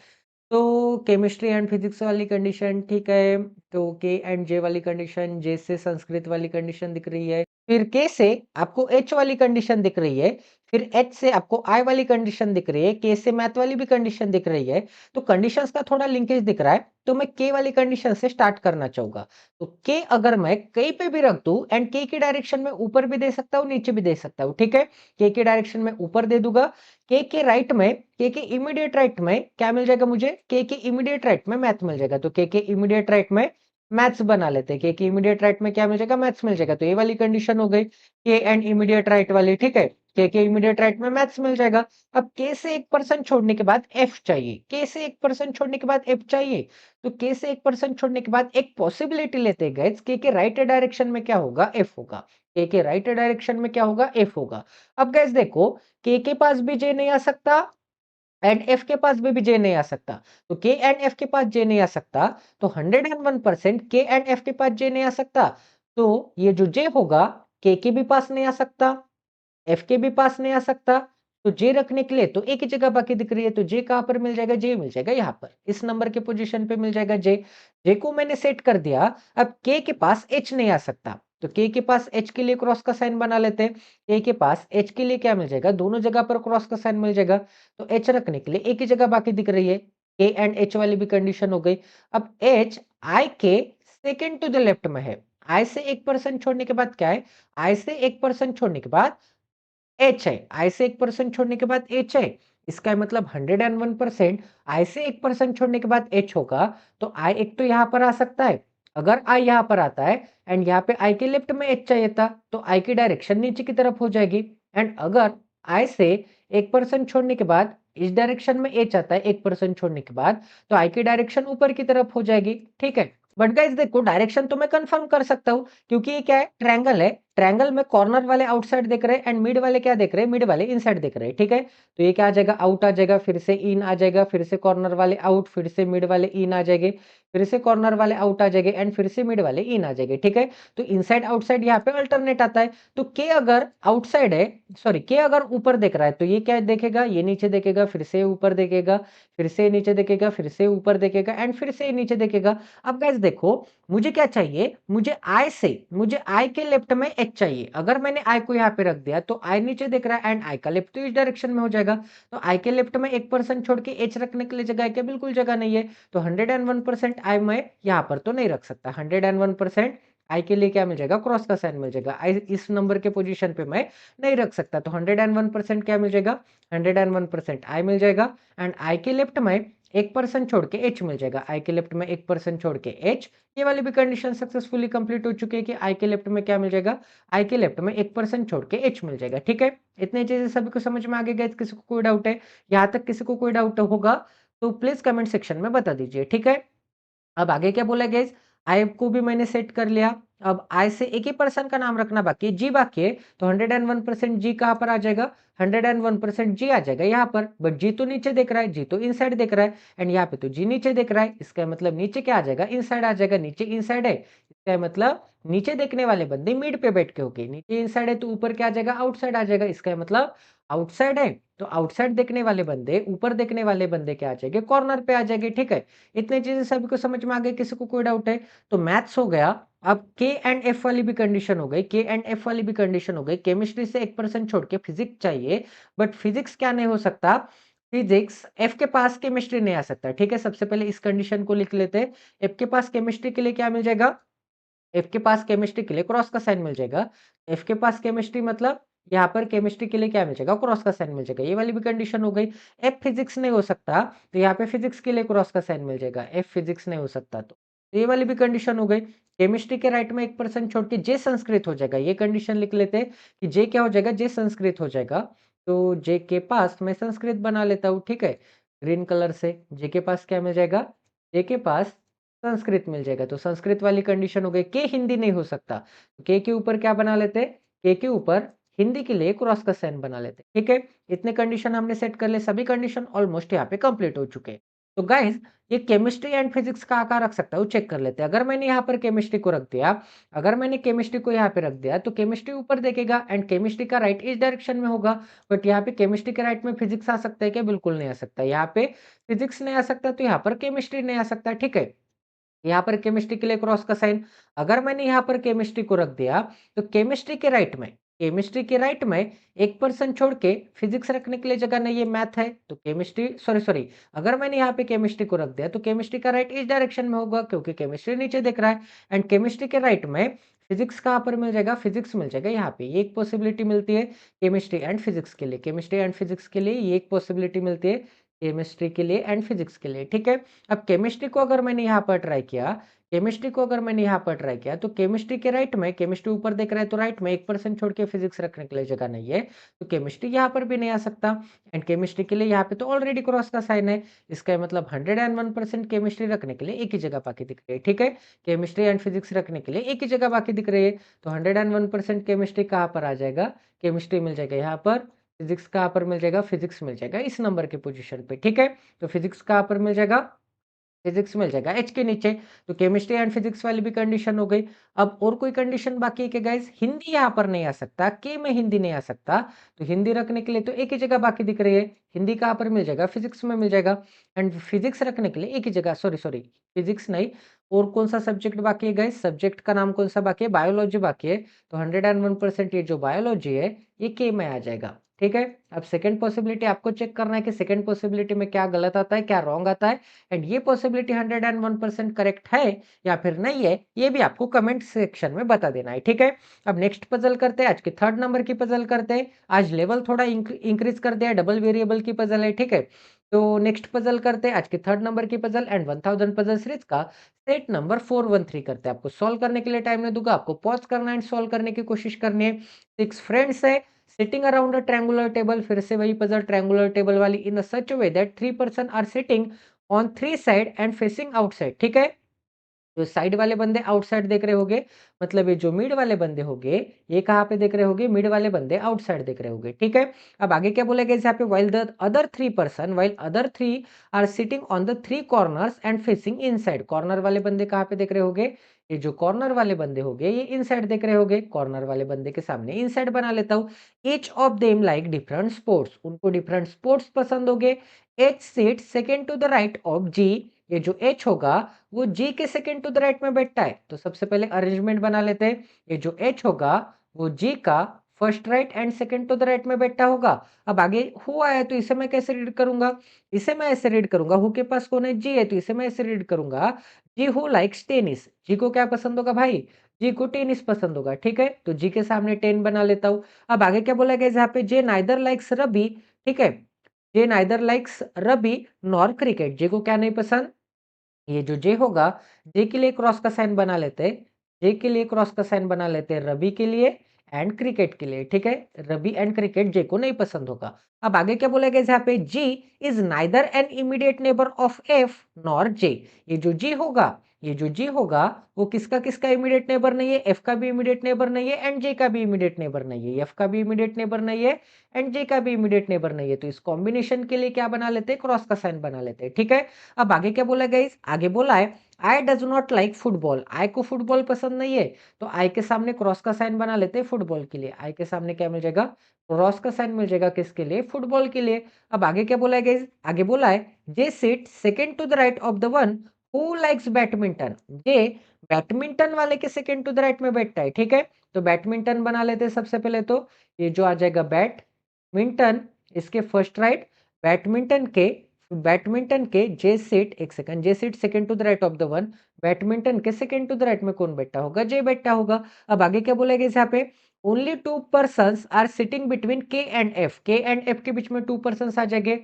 तो केमिस्ट्री एंड फिजिक्स वाली कंडीशन ठीक है, तो के एंड जे वाली कंडीशन, जे से संस्कृत वाली कंडीशन दिख रही है, फिर के से आपको एच वाली कंडीशन दिख रही है, फिर एच से आपको आई वाली कंडीशन दिख रही है, के से मैथ वाली भी कंडीशन दिख रही है। तो कंडीशंस का थोड़ा लिंकेज दिख रहा है, तो मैं के वाली कंडीशन से स्टार्ट करना चाहूंगा। तो के अगर मैं कहीं पे भी रख दूं एंड के की डायरेक्शन में ऊपर भी दे सकता हूँ, नीचे भी दे सकता हूँ। ठीक है, के की डायरेक्शन में ऊपर दे दूंगा, के राइट में, के इमीडिएट राइट में क्या मिल जाएगा मुझे, के इमीडिएट राइट में मैथ मिल जाएगा। तो के इमीडिएट राइट में मैथ्स बना लेते हैं, के इमीडिएट राइट में क्या मिल जाएगा, मैथ्स मिल जाएगा। तो ये वाली कंडीशन हो गई के एंड इमीडिएट राइट वाली। ठीक है, के इमीडिएट राइट में मैथ्स मिल जाएगा। अब के से 1% छोड़ने के बाद एफ चाहिए, के से 1% छोड़ने के बाद एफ चाहिए, तो के से 1% छोड़ने के बाद एक पॉसिबिलिटी लेते हैं गाइस, के राइट डायरेक्शन में क्या होगा, एफ होगा। के राइट डायरेक्शन में क्या होगा, एफ होगा। अब गाइस देखो, के पास भी जे नहीं आ सकता एंड एफ के पास भी जे नहीं आ सकता, तो के एंड एफ के पास जे नहीं आ सकता, तो 101% के एंड एफ के पास जे नहीं आ सकता, तो ये जो जे होगा के भी पास नहीं आ सकता, एफ के भी पास नहीं आ सकता। तो जे रखने के लिए तो एक ही जगह बाकी दिख रही है, तो जे कहां पर मिल जाएगा, जे मिल जाएगा यहाँ पर इस नंबर के पोजीशन पे मिल जाएगा जे। जे को मैंने सेट कर दिया। अब के पास एच नहीं आ सकता, तो के पास एच के लिए क्रॉस का साइन बना लेते हैं। के पास एच के लिए क्या मिल जाएगा, दोनों जगह पर क्रॉस का साइन मिल जाएगा, तो एच रखने के लिए एक ही जगह बाकी दिख रही है। के एंड एच वाली भी कंडीशन हो गई। अब एच आई के सेकेंड टू द लेफ्ट में है, आई से 1% छोड़ने के बाद क्या है, आई से 1% छोड़ने के बाद एच है, आई से 1% छोड़ने के बाद एच है। इसका मतलब 101% आई से 1% छोड़ने के बाद एच होगा, तो आई एक तो यहां पर आ सकता है। अगर आई यहां पर आता है एंड यहाँ पे आई के लेफ्ट में एच चाहिए था, तो आई की डायरेक्शन नीचे की तरफ हो जाएगी। एंड अगर आई से 1% छोड़ने के बाद इस डायरेक्शन में एच आता है 1% छोड़ने के बाद, तो आई की डायरेक्शन ऊपर की तरफ हो जाएगी। ठीक है, बट गाइस देखो डायरेक्शन तो मैं कंफर्म कर सकता हूं, क्योंकि ये क्या है, ट्रायंगल है। ट्रायंगल में कॉर्नर वाले आउटसाइड देख रहे हैं एंड मिड वाले क्या देख रहे हैं, मिड वाले इनसाइड देख रहे हैं। ठीक है, तो ये क्या आ जाएगा, आउट आ जाएगा, फिर से इन आ जाएगा, फिर से कॉर्नर वाले आउट, फिर से मिड वाले इन आ जाएंगे, फिर से कॉर्नर वाले आउट आ जाएंगे एंड फिर से मिड वाले इन आ जाएंगे। ठीक है, तो इनसाइड आउटसाइड यहाँ पे अल्टरनेट आता है। तो के अगर आउटसाइड है, सॉरी के अगर ऊपर देख रहा है, तो ये क्या देखेगा, ये नीचे देखेगा, फिर से ऊपर देखेगा, फिर से नीचे देखेगा, फिर से ऊपर देखेगा एंड फिर से नीचे देखेगा। अब गाइस देखो मुझे क्या चाहिए, मुझे आई के लेफ्ट में एच चाहिए। अगर मैंने आई को यहाँ पे रख दिया तो आई नीचे देख रहा है एंड आई का लेफ्ट तो इस डायरेक्शन में हो जाएगा। तो आई के लेफ्ट में 1% छोड़ के एच रखने के लिए जगह है क्या, बिल्कुल जगह नहीं है। तो 101% आई मैं यहाँ पर तो नहीं रख सकता। 101% आई के लिए क्या मिल जाएगा, क्रॉस का साइन मिल जाएगा। आई इस नंबर के पोजीशन पे मैं नहीं रख सकता, तो 101% क्या मिल जाएगा, 101% आई मिल जाएगा। एंड आई के लेफ्ट में 1% छोड़ के एच मिल जाएगा, आई के लेफ्ट में 1% छोड़ के एच। ये वाली भी कंडीशन सक्सेसफुली कंप्लीट हो चुकी है कि आई के लेफ्ट में क्या मिल जाएगा, आई के लेफ्ट में 1% छोड़ के एच मिल जाएगा। ठीक है, इतनी चीजें सभी को समझ में आ गई? किसी को कोई डाउट है? यहाँ तक किसी को कोई डाउट होगा तो प्लीज कमेंट सेक्शन में बता दीजिए। ठीक है, अब आगे क्या बोला गाइस, आई को भी मैंने सेट कर लिया। अब आई से एक ही पर्सन का नाम रखना बाकी है, जी बाकी है, तो 101% जी कहां पर आ जाएगा, 101% जी आ जाएगा यहाँ पर। बट जी तो नीचे देख रहा है, जी तो इनसाइड देख रहा है, एंड यहाँ पे तो जी नीचे देख रहा है। इसका मतलब नीचे क्या आ जाएगा, इनसाइड आ जाएगा। नीचे इनसाइड है, इसका मतलब नीचे देखने वाले बंदे मिड पे बैठ के होके, नीचे इनसाइड है तो ऊपर क्या आ जाएगा, आउटसाइड आ जाएगा। इसका मतलब आउटसाइड है तो आउटसाइड देखने वाले बंदे, ऊपर देखने वाले बंदे क्या आ जाएंगे, कॉर्नर पे आ जाएंगे। ठीक है, इतने चीजें सभी को समझ में आ गई? किसी को कोई डाउट है? तो मैथ्स हो गया। अब के एंड एफ वाली भी कंडीशन हो गई, के एंड एफ वाली भी कंडीशन हो गई। केमिस्ट्री से 1% छोड़ के फिजिक्स चाहिए, बट फिजिक्स क्या नहीं हो सकता, फिजिक्स एफ के पास केमिस्ट्री नहीं आ सकता। ठीक है, सबसे पहले इस कंडीशन को लिख लेते हैं। एफ के पास केमिस्ट्री के लिए क्या मिल जाएगा, एफ के पास केमिस्ट्री के लिए क्रॉस का साइन मिल जाएगा। एफ के पास केमिस्ट्री मतलब यहाँ पर केमिस्ट्री के लिए क्या मिल जाएगा, क्रॉस का साइन मिल जाएगा। ये वाली भी कंडीशन हो गई। एफ फिजिक्स नहीं हो सकता तो यहाँ पे फिजिक्स के लिए क्रॉस का साइन मिल जाएगा। एफ फिजिक्स नहीं हो सकता तो ये वाली भी कंडीशन हो गई। केमिस्ट्री के राइट में 1% छोड़ के जे संस्कृत हो जाएगा। ये कंडीशन लिख लेते हैं कि जे क्या हो जाएगा, जे संस्कृत हो जाएगा। तो जे के पास मैं संस्कृत बना लेता हूँ। ठीक है, ग्रीन कलर से जे के पास क्या मिल जाएगा, जे के पास संस्कृत मिल जाएगा। तो संस्कृत वाली कंडीशन हो गई। के हिंदी नहीं हो सकता, तो के ऊपर क्या बना लेते, के ऊपर हिंदी के लिए क्रॉस का साइन बना लेते। ठीक है, इतने कंडीशन हमने सेट कर ले, सभी कंडीशन ऑलमोस्ट यहाँ पे कंप्लीट हो चुके हैं। तो गाइस, ये केमिस्ट्री एंड फिजिक्स का आकार रख सकता हूँ, चेक कर लेते हैं। अगर मैंने यहाँ पर केमिस्ट्री को रख दिया, अगर मैंने केमिस्ट्री को यहाँ पे रख दिया तो केमिस्ट्री ऊपर देखेगा एंड केमिस्ट्री का राइट इस डायरेक्शन में होगा। बट यहाँ पे केमिस्ट्री के राइट में फिजिक्स आ सकता है क्या, बिल्कुल नहीं आ सकता। यहाँ पे फिजिक्स नहीं आ सकता तो यहाँ पर केमिस्ट्री नहीं आ सकता। ठीक है, यहाँ पर केमिस्ट्री के लिए क्रॉस का साइन। अगर मैंने यहाँ पर केमिस्ट्री को रख दिया तो केमिस्ट्री के राइट में 1% छोड़ के फिजिक्स रखने के लिए जगह नहीं, ये मैथ है तो केमिस्ट्री, सॉरी सॉरी, अगर मैंने यहाँ पे केमिस्ट्री को रख दिया तो केमिस्ट्री का राइट इस डायरेक्शन में होगा क्योंकि केमिस्ट्री नीचे दिख रहा है। एंड केमिस्ट्री के राइट में फिजिक्स कहाँ पर मिल जाएगा, फिजिक्स मिल जाएगा यहाँ पे। ये एक पॉसिबिलिटी मिलती है केमिस्ट्री एंड फिजिक्स के लिए, केमिस्ट्री एंड फिजिक्स के लिए ये एक पॉसिबिलिटी मिलती है, केमिस्ट्री के लिए एंड फिजिक्स के लिए। ठीक है, अब केमिस्ट्री को अगर मैंने यहाँ पर ट्राई किया, तो केमिस्ट्री के राइट में, केमिस्ट्री ऊपर देख रहा है तो राइट में 1% छोड़ के फिजिक्स रखने के लिए जगह नहीं है, तो केमिस्ट्री यहाँ पर भी नहीं आ सकता। एंड केमिस्ट्री के लिए यहाँ पे तो ऑलरेडी क्रॉस का साइन है, इसका मतलब 101% केमिस्ट्री रखने के लिए एक ही जगह बाकी दिख रही है। ठीक है, केमिस्ट्री एंड फिजिक्स रखने के लिए एक ही जगह बाकी दिख रही है, तो 101% केमिस्ट्री कहाँ पर आ जाएगा, केमिस्ट्री मिल जाएगा यहाँ पर, फिजिक्स कहाँ पर मिल जाएगा, फिजिक्स मिल जाएगा इस नंबर के पोजीशन पे। ठीक है, तो फिजिक्स कहाँ पर मिल जाएगा, फिजिक्स मिल जाएगा एच के नीचे। तो केमिस्ट्री एंड फिजिक्स वाली भी कंडीशन हो गई। अब और कोई कंडीशन बाकी है कि गाइस, हिंदी यहाँ पर नहीं आ सकता, के में हिंदी नहीं आ सकता, तो हिंदी रखने के लिए तो एक ही जगह बाकी दिख रही है। हिंदी कहाँ पर मिल जाएगा, फिजिक्स में मिल जाएगा। एंड फिजिक्स रखने के लिए एक ही जगह, सॉरी सॉरी, फिजिक्स नहीं, और कौन सा सब्जेक्ट बाकी है गाइस, सब्जेक्ट का नाम कौन सा बाकी है, बायोलॉजी बाकी है। तो 101% ये जो बायोलॉजी है ये के में आ जाएगा। ठीक है, अब सेकंड पॉसिबिलिटी आपको चेक करना है कि सेकंड पॉसिबिलिटी में क्या गलत आता है, क्या रॉन्ग आता है, एंड ये पॉसिबिलिटी 101% करेक्ट है या फिर नहीं है, ये भी आपको कमेंट सेक्शन में बता देना है। ठीक है, अब नेक्स्ट पजल करते हैं, आज की थर्ड नंबर की पजल करते हैं। आज लेवल थोड़ा इंक्रीज कर दिया, डबल वेरिएबल की पजल है। ठीक है, तो नेक्स्ट पजल करते हैं, आज की थर्ड नंबर की पजल एंड 1000 पजल सीरीज का सेट नंबर 413 करते हैं। आपको सॉल्व करने के लिए टाइम नहीं दूंगा, आपको पॉज करना एंड सॉल्व करने की कोशिश करनी है। 6 फ्रेंड्स है sitting around a triangular table, फिर से वही पजल ट्रायंगुलर टेबल वाली, in such way that 3 person are sitting on 3 side and facing outside. ठीक है, जो साइड वाले बंदे आउटसाइड देख रहे होंगे, मतलब ये जो मिड वाले बंदे होंगे ये कहाँ पे देख रहे होंगे, मिड वाले बंदे आउटसाइड देख रहे होंगे। ठीक है, अब आगे क्या बोला गया यहाँ पे, while other three are sitting on the 3 corners and facing inside. Corner वाले बंदे कहाँ पे देख रहे होंगे, ये जो कॉर्नर वाले बंदे होंगे ये इनसाइड देख रहे होंगे। कॉर्नर वाले बंदे के सामने इनसाइड बना लेता हूँ। Each of them like different sports, उनको डिफरेंट स्पोर्ट्स पसंद होंगे। H seat second to the right of G, ये जो एच होगा वो जी के सेकेंड टू द राइट में बैठता है, तो सबसे पहले अरेंजमेंट बना लेते हैं। ये जो एच होगा वो जी का first right and second to the right में बैठा होगा। अब आगे हु आया तो इसे मैं कैसे रीड करूंगा, इसे मैं ऐसे रीड करूंगा, हु के पास कौन है, जी है, तो इसे मैं ऐसे रीड करूंगा, जी हु लाइक्स टेनिस। जी को क्या पसंद होगा भाई, जी को टेनिस पसंद होगा। ठीक है, तो जी के सामने 10 बना लेता हूं। अब आगे क्या बोला गया यहाँ पे, जे नाइदर लाइक्स रवि। ठीक है, जे नाइदर लाइक्स रबी नॉर क्रिकेट। जे को क्या नहीं पसंद? ये जो जे होगा, जे के लिए क्रॉस का साइन बना लेते हैं। जे के लिए क्रॉस का साइन बना लेते हैं रवि के लिए एंड क्रिकेट के लिए, ठीक है? रवि एंड क्रिकेट जे को नहीं पसंद होगा। अब आगे क्या बोला गया है यहाँ पे? G is neither an immediate neighbour of F nor J. ये जो जी होगा, ये जो जी होगा वो किसका इमीडिएट नेबर नहीं है? एफ का भी इमीडिएट नेबर नहीं है एंड जे का भी इमीडिएट नेबर नहीं है। एफ का भी इमीडिएट नेबर नहीं है एंड जे का भी इमीडिएट नेबर नहीं है। तो इस कॉम्बिनेशन के लिए क्या बना लेते हैं? क्रॉस का साइन बना लेते हैं, ठीक है? अब आगे क्या बोला गाइस? आगे बोला है I does not like football. I को फुटबॉल पसंद नहीं है, तो आई के सामने क्रॉस का साइन बना लेते हैं फुटबॉल के लिए। आई के सामने क्या मिल जाएगा? क्रॉस का साइन मिल जाएगा किसके लिए? फुटबॉल के लिए। अब आगे क्या बोला है गाइस? आगे बोला है J sit second to the right of the one who likes badminton. J badminton वाले के सेकंड टू द राइट में बैठता है, ठीक है? तो बैडमिंटन बना लेते हैं सबसे पहले। तो ये जो आ जाएगा बैडमिंटन, इसके फर्स्ट राइट। बैडमिंटन के जे सीट, एक second, J seat second to the right of the one. Badminton के सेकंड टू द राइट में कौन बैठा होगा? जे बैठा होगा। अब आगे क्या बोलेगा यहाँ पे? Only two person are sitting between K and F. K and F के बीच में टू पर्सन आ जाएंगे,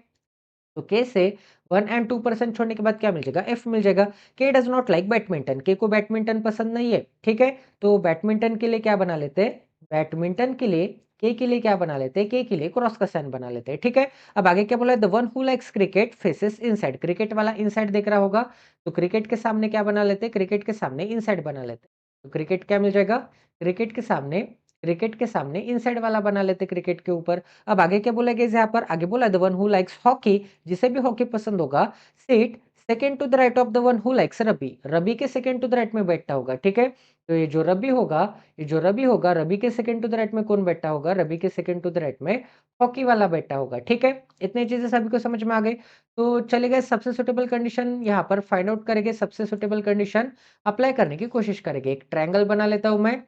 तो के से 1 एंड 2% छोड़ने के बाद क्या मिल जाएगा? एफ मिल जाएगा। के डज नॉट लाइक बैडमिंटन। के को बैडमिंटन पसंद नहीं है, ठीक है? तो बैडमिंटन के लिए क्या बना लेते हैं? बैडमिंटन के लिए के लिए क्या बना लेते हैं? के लिए क्रॉस का साइन बना लेते हैं, ठीक है? अब आगे क्या बोला है? The one who likes cricket faces inside. Cricket वाला इनसाइड देख रहा होगा, तो क्रिकेट के सामने क्या बना लेते हैं? क्रिकेट के सामने इनसाइड बना लेते हैं। तो क्रिकेट क्या मिल जाएगा? क्रिकेट के सामने इनसाइड वाला बना लेते हैं क्रिकेट के ऊपर। अब आगे क्या बोला गया यहाँ पर? आगे बोला the one who likes hockey, जिसे भी हॉकी पसंद होगा, seat second to the right of the one who likes rugby. Rugby के सेकंड टू द राइट में बैठता होगा, ठीक है? तो ये जो रबी होगा, रबी के सेकंड टू द राइट में कौन बैठा होगा? रबी के सेकंड टू द राइट में हॉकी वाला बैठा होगा, ठीक है? इतनी चीजें सभी को समझ में आ गई। तो चलिए सबसे सुटेबल कंडीशन यहाँ पर फाइंड आउट करेंगे। सबसे सुटेबल कंडीशन अप्लाई करने की कोशिश करेंगे। एक ट्रायंगल बना लेता हूं मैं।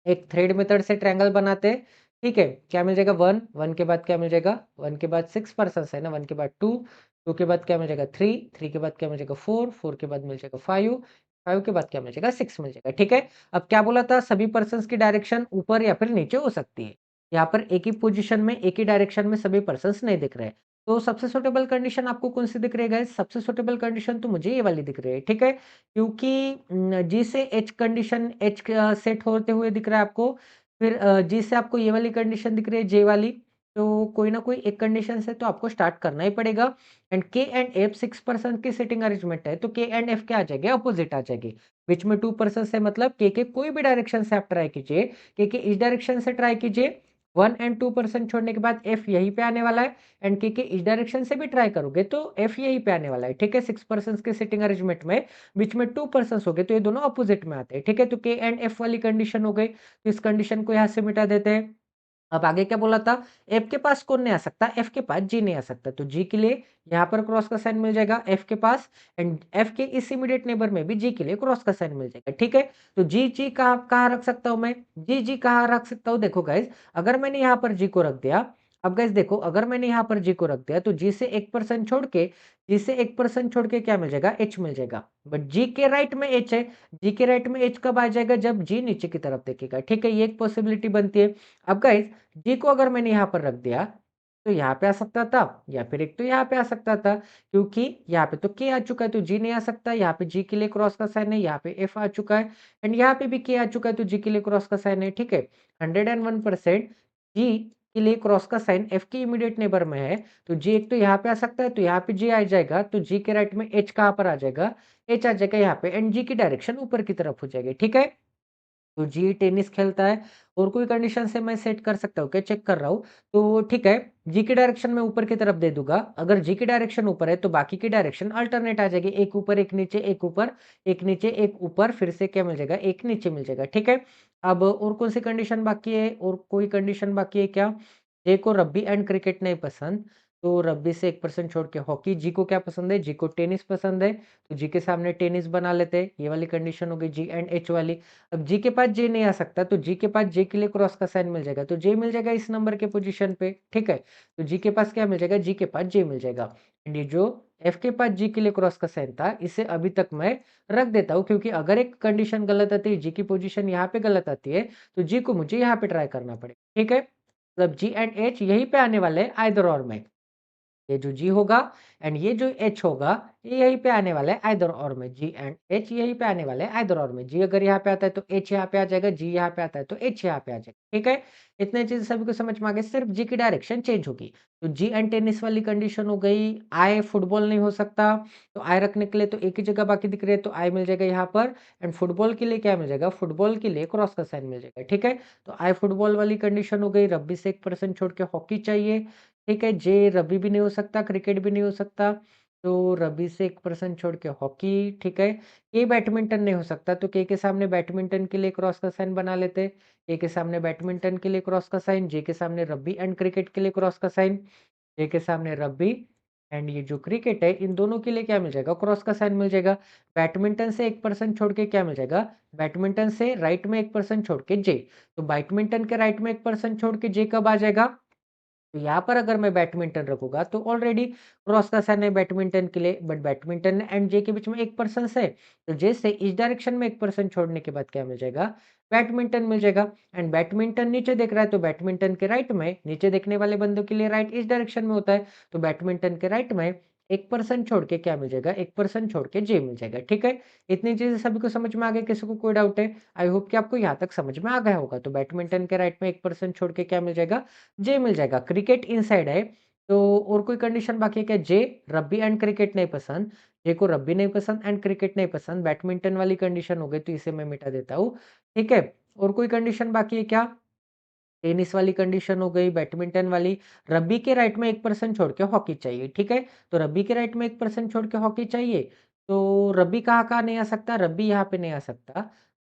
एक थ्रेड मेथड से ट्रायंगल बनाते हैं, ठीक है? क्या मिल जाएगा? 1, 1 के बाद क्या मिल जाएगा? 1 के बाद 6 पर्सन्स है ना, 1 के बाद 2, 2 के बाद क्या मिल जाएगा? 3, 3 के बाद क्या मिल जाएगा? 4, 4 के बाद मिल जाएगा 5, 5 के बाद क्या मिल जाएगा? 6 मिल जाएगा, ठीक है? अब क्या बोला था? सभी पर्सन्स की डायरेक्शन ऊपर या फिर नीचे हो सकती है। यहाँ पर एक ही पोजीशन में, एक ही डायरेक्शन में सभी पर्सन्स नहीं दिख रहे हैं। तो सबसे सूटेबल कंडीशन आपको कौन सी दिख रही है गाइस? सबसे सूटेबल कंडीशन तो मुझे ये वाली दिख रही है, ठीक है? क्योंकि जी से एच कंडीशन, एच सेट होते हुए दिख रहा है आपको। फिर जी से आपको ये वाली कंडीशन दिख रही है, जे वाली। तो कोई ना कोई एक कंडीशन से तो आपको स्टार्ट करना ही पड़ेगा। एंड के एंड एफ 6% की सिटिंग अरेंजमेंट है, तो के एंड एफ क्या आ जाएंगे? अपोजिट आ जाएंगे। बीच में 2% है, मतलब के कोई भी डायरेक्शन से आप ट्राई कीजिए। के इस डायरेक्शन से ट्राई कीजिए, 1 एंड 2% छोड़ने के बाद एफ यहीं पे आने वाला है। एंड के इस डायरेक्शन से भी ट्राई करोगे तो एफ यहीं पे आने वाला है, ठीक है? 6% के सिटिंग अरेंजमेंट में बीच में 2% हो गए, तो ये दोनों अपोजिट में आते हैं, ठीक है? तो के एंड एफ वाली कंडीशन हो गई, तो इस कंडीशन को यहाँ से मिटा देते हैं। अब आगे क्या बोला था? एफ के पास कौन नहीं आ सकता? एफ के पास जी नहीं आ सकता, तो जी के लिए यहाँ पर क्रॉस का साइन मिल जाएगा एफ के पास। एंड एफ के इस इमीडिएट नेबर में भी जी के लिए क्रॉस का साइन मिल जाएगा, ठीक है? तो जी जी कहाँ कहाँ रख सकता हूँ मैं? जी जी कहाँ रख सकता हूँ? देखो गाइज, अगर मैंने यहाँ पर जी को रख दिया, अब गाइज देखो, अगर मैंने यहाँ पर जी को रख दिया तो जी से 1% छोड़ के, जी से 1% छोड़ के क्या मिल जाएगा? एच मिल जाएगा। बट जी के राइट में एच है। जी के राइट में एच कब आ जाएगा? जब जी नीचे की तरफ देखेगा, ठीक है? ये एक पॉसिबिलिटी बनती है। अब गाइज जी को अगर मैंने यहाँ पर रख दिया, तो यहाँ पे आ सकता था, या फिर एक तो यहाँ पे आ सकता था, क्योंकि यहाँ पे तो के आ चुका है तो जी नहीं आ सकता। यहाँ पे जी के लिए क्रॉस का साइन है, यहाँ पे एफ आ चुका है, एंड यहाँ पे भी के आ चुका है तो जी के लिए क्रॉस का साइन है, ठीक है? 101% जी के लिए क्रॉस का साइन एफ के इमीडिएट नेबर में है, तो जी एक तो यहाँ पे आ सकता है, तो यहाँ पे जी आ जाएगा, तो जी के राइट में एच कहाँ पर आ जाएगा? एच आ जाएगा यहाँ पे, एंड जी की डायरेक्शन ऊपर की तरफ हो जाएगी, ठीक है? तो जी टेनिस खेलता है, और कोई कंडीशन से मैं सेट कर सकता हूँ क्या? चेक कर रहा हूँ। तो ठीक है, जी की डायरेक्शन मैं ऊपर की तरफ दे दूंगा। अगर जी की डायरेक्शन ऊपर है तो बाकी की डायरेक्शन अल्टरनेट आ जाएगी, एक ऊपर एक नीचे, एक ऊपर एक नीचे, एक ऊपर, फिर से क्या मिल जाएगा? एक नीचे मिल जाएगा, ठीक है? अब और कौन सी कंडीशन बाकी है? और कोई कंडीशन बाकी है क्या? जे को रग्बी एंड क्रिकेट नहीं पसंद, तो रग्बी से 1% छोड़ के हॉकी। जी को क्या पसंद है? जी को टेनिस पसंद है, तो जी के सामने टेनिस बना लेते हैं। ये वाली कंडीशन हो गई जी एंड एच वाली। अब जी के पास जे नहीं आ सकता, तो जी के पास जे के लिए क्रॉस का साइन मिल जाएगा, तो जे मिल जाएगा इस नंबर के पोजीशन पे, ठीक है? तो जी के पास क्या मिल जाएगा? जी के पास जे मिल जाएगा। एंड ये जो एफ के पास जी के लिए क्रॉस का साइन था, इसे अभी तक मैं रख देता हूँ, क्योंकि अगर एक कंडीशन गलत आती है, जी की पोजीशन यहाँ पे गलत आती है, तो जी को मुझे यहाँ पे ट्राई करना पड़ेगा, ठीक है? मतलब जी एंड एच यहीं पे आने वाले हैं आइदर और में। ये जो जी होगा एंड ये जो एच होगा, ये यहीं पे आने वाला है आइदर और में, जी एंड एच यहीं पे आने वाला है आइदर और में। जी अगर यहाँ पे आता है तो एच यहाँ पे आ जाएगा, जी यहाँ पे आता है तो एच यहाँ पे आ जाएगा, ठीक है? इतने चीज़ सभी को समझ में आ गए, सिर्फ जी की डायरेक्शन चेंज होगी। तो जी एंड टेनिस वाली कंडीशन हो गई, आई फुटबॉल नहीं हो सकता, तो आई रखने के लिए तो एक ही जगह बाकी दिख रही है, तो आई मिल जाएगा यहाँ पर एंड फुटबॉल के लिए क्या मिल जाएगा? फुटबॉल के लिए क्रॉस का साइन मिल जाएगा, ठीक है? तो आई फुटबॉल वाली कंडीशन हो गई, रग्बी से 1% छोड़ के हॉकी चाहिए, ठीक है, जे रग्बी भी नहीं हो सकता, क्रिकेट भी नहीं हो सकता, तो रग्बी से 1% छोड़ के हॉकी, ठीक है। के बैडमिंटन नहीं हो सकता, तो के सामने बैडमिंटन के लिए क्रॉस का साइन बना लेते। के सामने बैडमिंटन के लिए क्रॉस का साइन, जे के सामने रग्बी एंड क्रिकेट के लिए क्रॉस का साइन, जे के सामने रग्बी एंड ये जो क्रिकेट है, इन दोनों के लिए क्या मिल जाएगा? क्रॉस का साइन मिल जाएगा। बैडमिंटन से 1% छोड़ के क्या मिल जाएगा? बैडमिंटन से राइट में 1% छोड़ के जे। तो बैडमिंटन के राइट में 1% छोड़ के जे कब आ जाएगा? तो यहाँ पर अगर मैं बैडमिंटन रखूँगा तो ऑलरेडी क्रॉस का साइन है बैडमिंटन के लिए, बट बैडमिंटन एंड जे के बीच में 1% है, तो जे से इस डायरेक्शन में 1% छोड़ने के बाद क्या मिल जाएगा? बैडमिंटन मिल जाएगा एंड बैडमिंटन नीचे देख रहा है तो बैडमिंटन के राइट में, नीचे देखने वाले बंदों के लिए राइट इस डायरेक्शन में होता है, तो बैडमिंटन के राइट में 1% छोड़ के क्या मिल जाएगा? 1% छोड़ के जे मिल जाएगा, ठीक है? इतनी चीज़ें सभी को समझ में आ गई, किसी को कोई डाउट है? आई होप कि आपको यहाँ तक समझ में आ गया होगा। तो बैडमिंटन के राइट में 1% छोड़ के क्या मिल जाएगा? जे मिल जाएगा। क्रिकेट इनसाइड है, तो और कोई कंडीशन बाकी है क्या? जे, रग्बी एंड क्रिकेट नहीं पसंद, जे को रग्बी नहीं पसंद एंड क्रिकेट नहीं पसंद, बैडमिंटन वाली कंडीशन हो गई तो इसे मैं मिटा देता हूँ, ठीक है? और कोई कंडीशन बाकी है क्या? टेनिस वाली कंडीशन हो गई, बैडमिंटन वाली, रग्बी के राइट में 1% छोड़ के हॉकी चाहिए, ठीक है? तो रग्बी के राइट में 1% छोड़ के हॉकी चाहिए, तो रग्बी कहाँ-कहाँ नहीं आ सकता? रग्बी यहाँ पे नहीं आ सकता।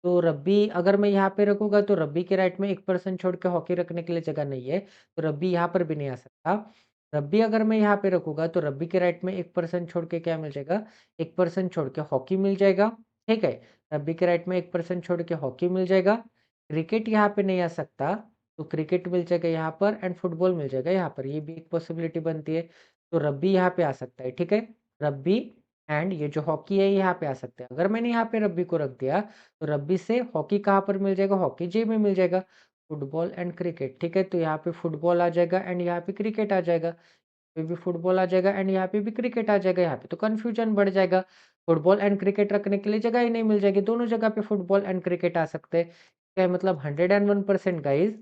तो रग्बी अगर मैं यहाँ पे रखूँगा तो रग्बी के राइट में 1% छोड़ के हॉकी रखने के लिए जगह नहीं है, तो रग्बी यहाँ पर भी नहीं आ सकता। रग्बी अगर मैं यहाँ पे रखूँगा तो रग्बी के राइट में 1% छोड़ के क्या मिल जाएगा? 1% छोड़ के हॉकी मिल जाएगा, ठीक है? रग्बी के राइट में 1% छोड़ के हॉकी मिल जाएगा। क्रिकेट यहाँ पे नहीं आ सकता, तो क्रिकेट मिल जाएगा यहाँ पर एंड फुटबॉल मिल जाएगा यहाँ पर, ये भी एक पॉसिबिलिटी बनती है। तो रग्बी यहाँ पे आ सकता है, ठीक है? रग्बी एंड ये जो हॉकी है यहाँ पे आ सकते हैं। अगर मैंने यहाँ पे रग्बी को रख दिया, तो रग्बी से हॉकी कहाँ पर मिल जाएगा? हॉकी जे में मिल जाएगा। फुटबॉल एंड क्रिकेट, ठीक है? तो यहाँ पे फुटबॉल आ जाएगा एंड यहाँ पे क्रिकेट आ जाएगा। पे भी फुटबॉल आ जाएगा एंड यहाँ पे भी क्रिकेट आ जाएगा, यहाँ पे तो कन्फ्यूजन बढ़ जाएगा। फुटबॉल एंड क्रिकेट रखने के लिए जगह ही नहीं मिल जाएगी, दोनों जगह पे फुटबॉल एंड क्रिकेट आ सकते हैं। क्या मतलब 101% गाइज़,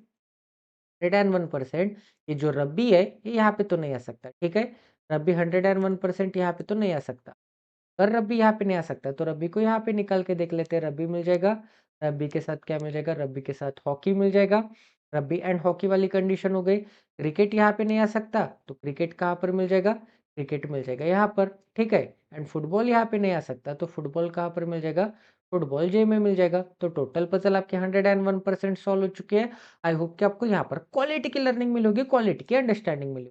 101% ये जो रब्बी है, ये यहाँ पे तो नहीं आ सकता, ठीक है? रब्बी 101% यहाँ पे तो नहीं आ सकता। अगर रब्बी यहाँ पे नहीं आ सकता, तो रब्बी को यहाँ पे निकाल के देख लेते हैं, रब्बी मिल जाएगा। रब्बी के साथ क्या मिल जाएगा? रब्बी के साथ हॉकी मिल जाएगा। रब्बी एंड हॉकी वाली कंडीशन हो गई। क्रिकेट यहाँ पे नहीं आ सकता, तो क्रिकेट कहाँ पर मिल जाएगा? क्रिकेट मिल जाएगा यहाँ पर, ठीक है? एंड फुटबॉल यहाँ पे नहीं आ सकता, तो फुटबॉल कहाँ पर मिल जाएगा? फुटबॉल जे में मिल जाएगा। तो टोटल पज़ल आपके 101% सॉल्व हो चुकी है। आई होप कि आपको यहाँ पर क्वालिटी की लर्निंग मिली होगी, क्वालिटी की अंडरस्टैंडिंग मिली।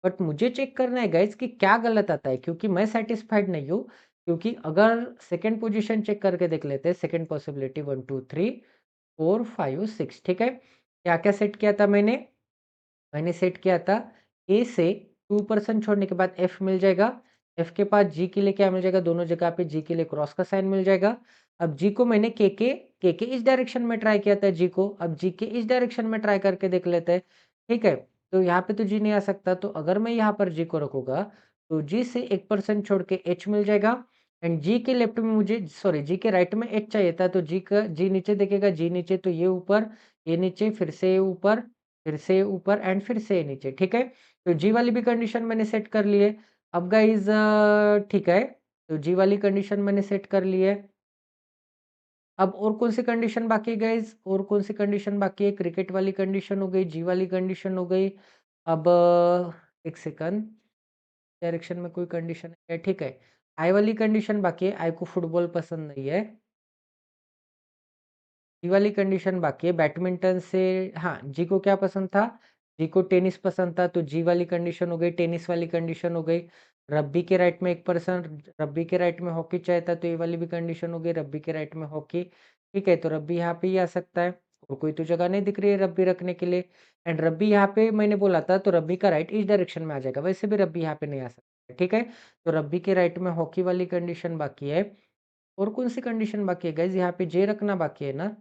बट मुझे चेक करना है गाइज़ कि क्या गलत आता है, क्योंकि मैं सैटिस्फाइड नहीं हूँ। क्योंकि अगर सेकंड पोजीशन चेक करके देख लेते हैं, सेकंड पॉसिबिलिटी 1 2 3 4 5 6, ठीक है? क्या-क्या सेट किया था मैंने? मैंने सेट किया था ए से 2% छोड़ने के बाद एफ मिल जाएगा। एफ के पास जी के लिए क्या मिल जाएगा? दोनों जगह पे जी के लिए क्रॉस का साइन मिल जाएगा। अब जी को मैंने के इस डायरेक्शन में ट्राई किया था जी को, अब जी के इस डायरेक्शन में ट्राई करके देख लेते हैं, ठीक है? तो यहाँ पे तो जी नहीं आ सकता, तो अगर मैं यहाँ पर जी को रखूँगा, तो जी से 1% छोड़ के एच मिल जाएगा एंड जी के लेफ्ट में मुझे सॉरी जी के राइट में एच चाहिए था, तो जी नीचे देखेगा, जी नीचे तो ये ऊपर, ये नीचे, फिर से ये ऊपर, फिर से ऊपर एंड फिर से नीचे, ठीक है? तो जी वाली भी कंडीशन मैंने सेट कर ली है। अब गाइज़ ठीक है, तो जी वाली कंडीशन मैंने सेट कर ली है। अब और कौन-सी कंडीशन बाकी है गाइज़? और कौन-सी कंडीशन बाकी है? क्रिकेट वाली कंडीशन हो गई, जी वाली कंडीशन हो गई। अब 1 सेकंड, डायरेक्शन में कोई कंडीशन है? ठीक है। आई वाली कंडीशन बाकी है, आई को फुटबॉल पसंद नहीं है। जी वाली कंडीशन बाकी है, बैडमिंटन से हाँ, जी को क्या पसंद था? जी को टेनिस पसंद था, तो जी वाली कंडीशन हो गई, टेनिस वाली कंडीशन हो गई। रग्बी के राइट में 1% रग्बी के राइट में हॉकी चाहिए था, तो ये वाली भी कंडीशन हो गई, रग्बी के राइट में हॉकी। ठीक है, तो रग्बी यहाँ पे ही आ सकता है और कोई तो जगह नहीं दिख रही है रग्बी रखने के लिए एंड रग्बी यहाँ पे मैंने बोला था, तो रग्बी का राइट इस डायरेक्शन में आ जाएगा, वैसे भी रग्बी यहाँ पे नहीं आ सकता, ठीक है? तो रग्बी के राइट में हॉकी वाली कंडीशन बाकी है और कौन-सी कंडीशन बाकी है गाइज़? यहाँ पे जे रखना बाकी है ना?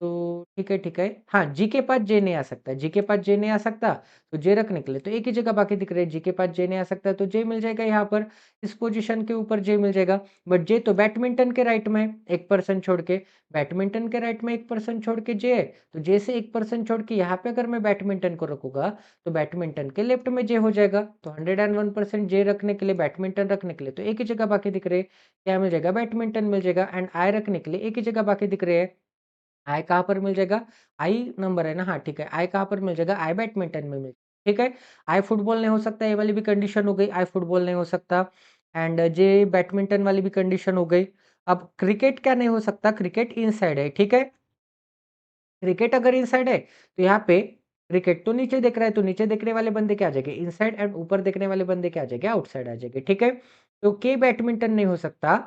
तो ठीक है। हाँ, जी के पास जे नहीं आ सकता, जी के पास जे नहीं आ सकता, तो जे रखने के लिए तो एक ही जगह बाकी दिख रहे हैं, जी के पास जे नहीं आ सकता तो जे मिल जाएगा यहाँ पर, इस पोजीशन के ऊपर जे मिल जाएगा। बट जे तो बैडमिंटन के राइट में है, 1% छोड़ के, बैडमिंटन के राइट में 1% छोड़ के जे है, तो जे से 1% छोड़ के यहाँ पे अगर मैं बैडमिंटन को रखूँगा, तो बैडमिंटन के लेफ्ट में जे हो जाएगा। तो 101% जे रखने के लिए, बैडमिंटन रखने के लिए तो एक ही जगह बाकी दिख रहे हैं, क्या मिल जाएगा? बैडमिंटन मिल जाएगा। एंड आई रखने के लिए एक ही जगह बाकी दिख रहे हैं, आई कहाँ पर मिल जाएगा? आई नंबर है ना? हाँ, ठीक है। आई कहाँ पर मिल जाएगा? आई बैडमिंटन में मिल, ठीक है। आई फुटबॉल नहीं हो सकता, ये वाली भी कंडीशन हो गई, आई फुटबॉल नहीं हो सकता। एंड जे बैडमिंटन वाली भी कंडीशन हो गई। अब क्रिकेट क्या नहीं हो सकता? क्रिकेट इनसाइड है, ठीक है। क्रिकेट अगर इनसाइड है, तो यहाँ पे क्रिकेट तो नीचे देख रहा है, तो नीचे देखने वाले बंदे क्या आ जाएंगे? इनसाइड। एंड ऊपर देखने वाले बंदे क्या आ जाएंगे? आउटसाइड आ जाएंगे, ठीक है। तो के बैडमिंटन नहीं हो सकता,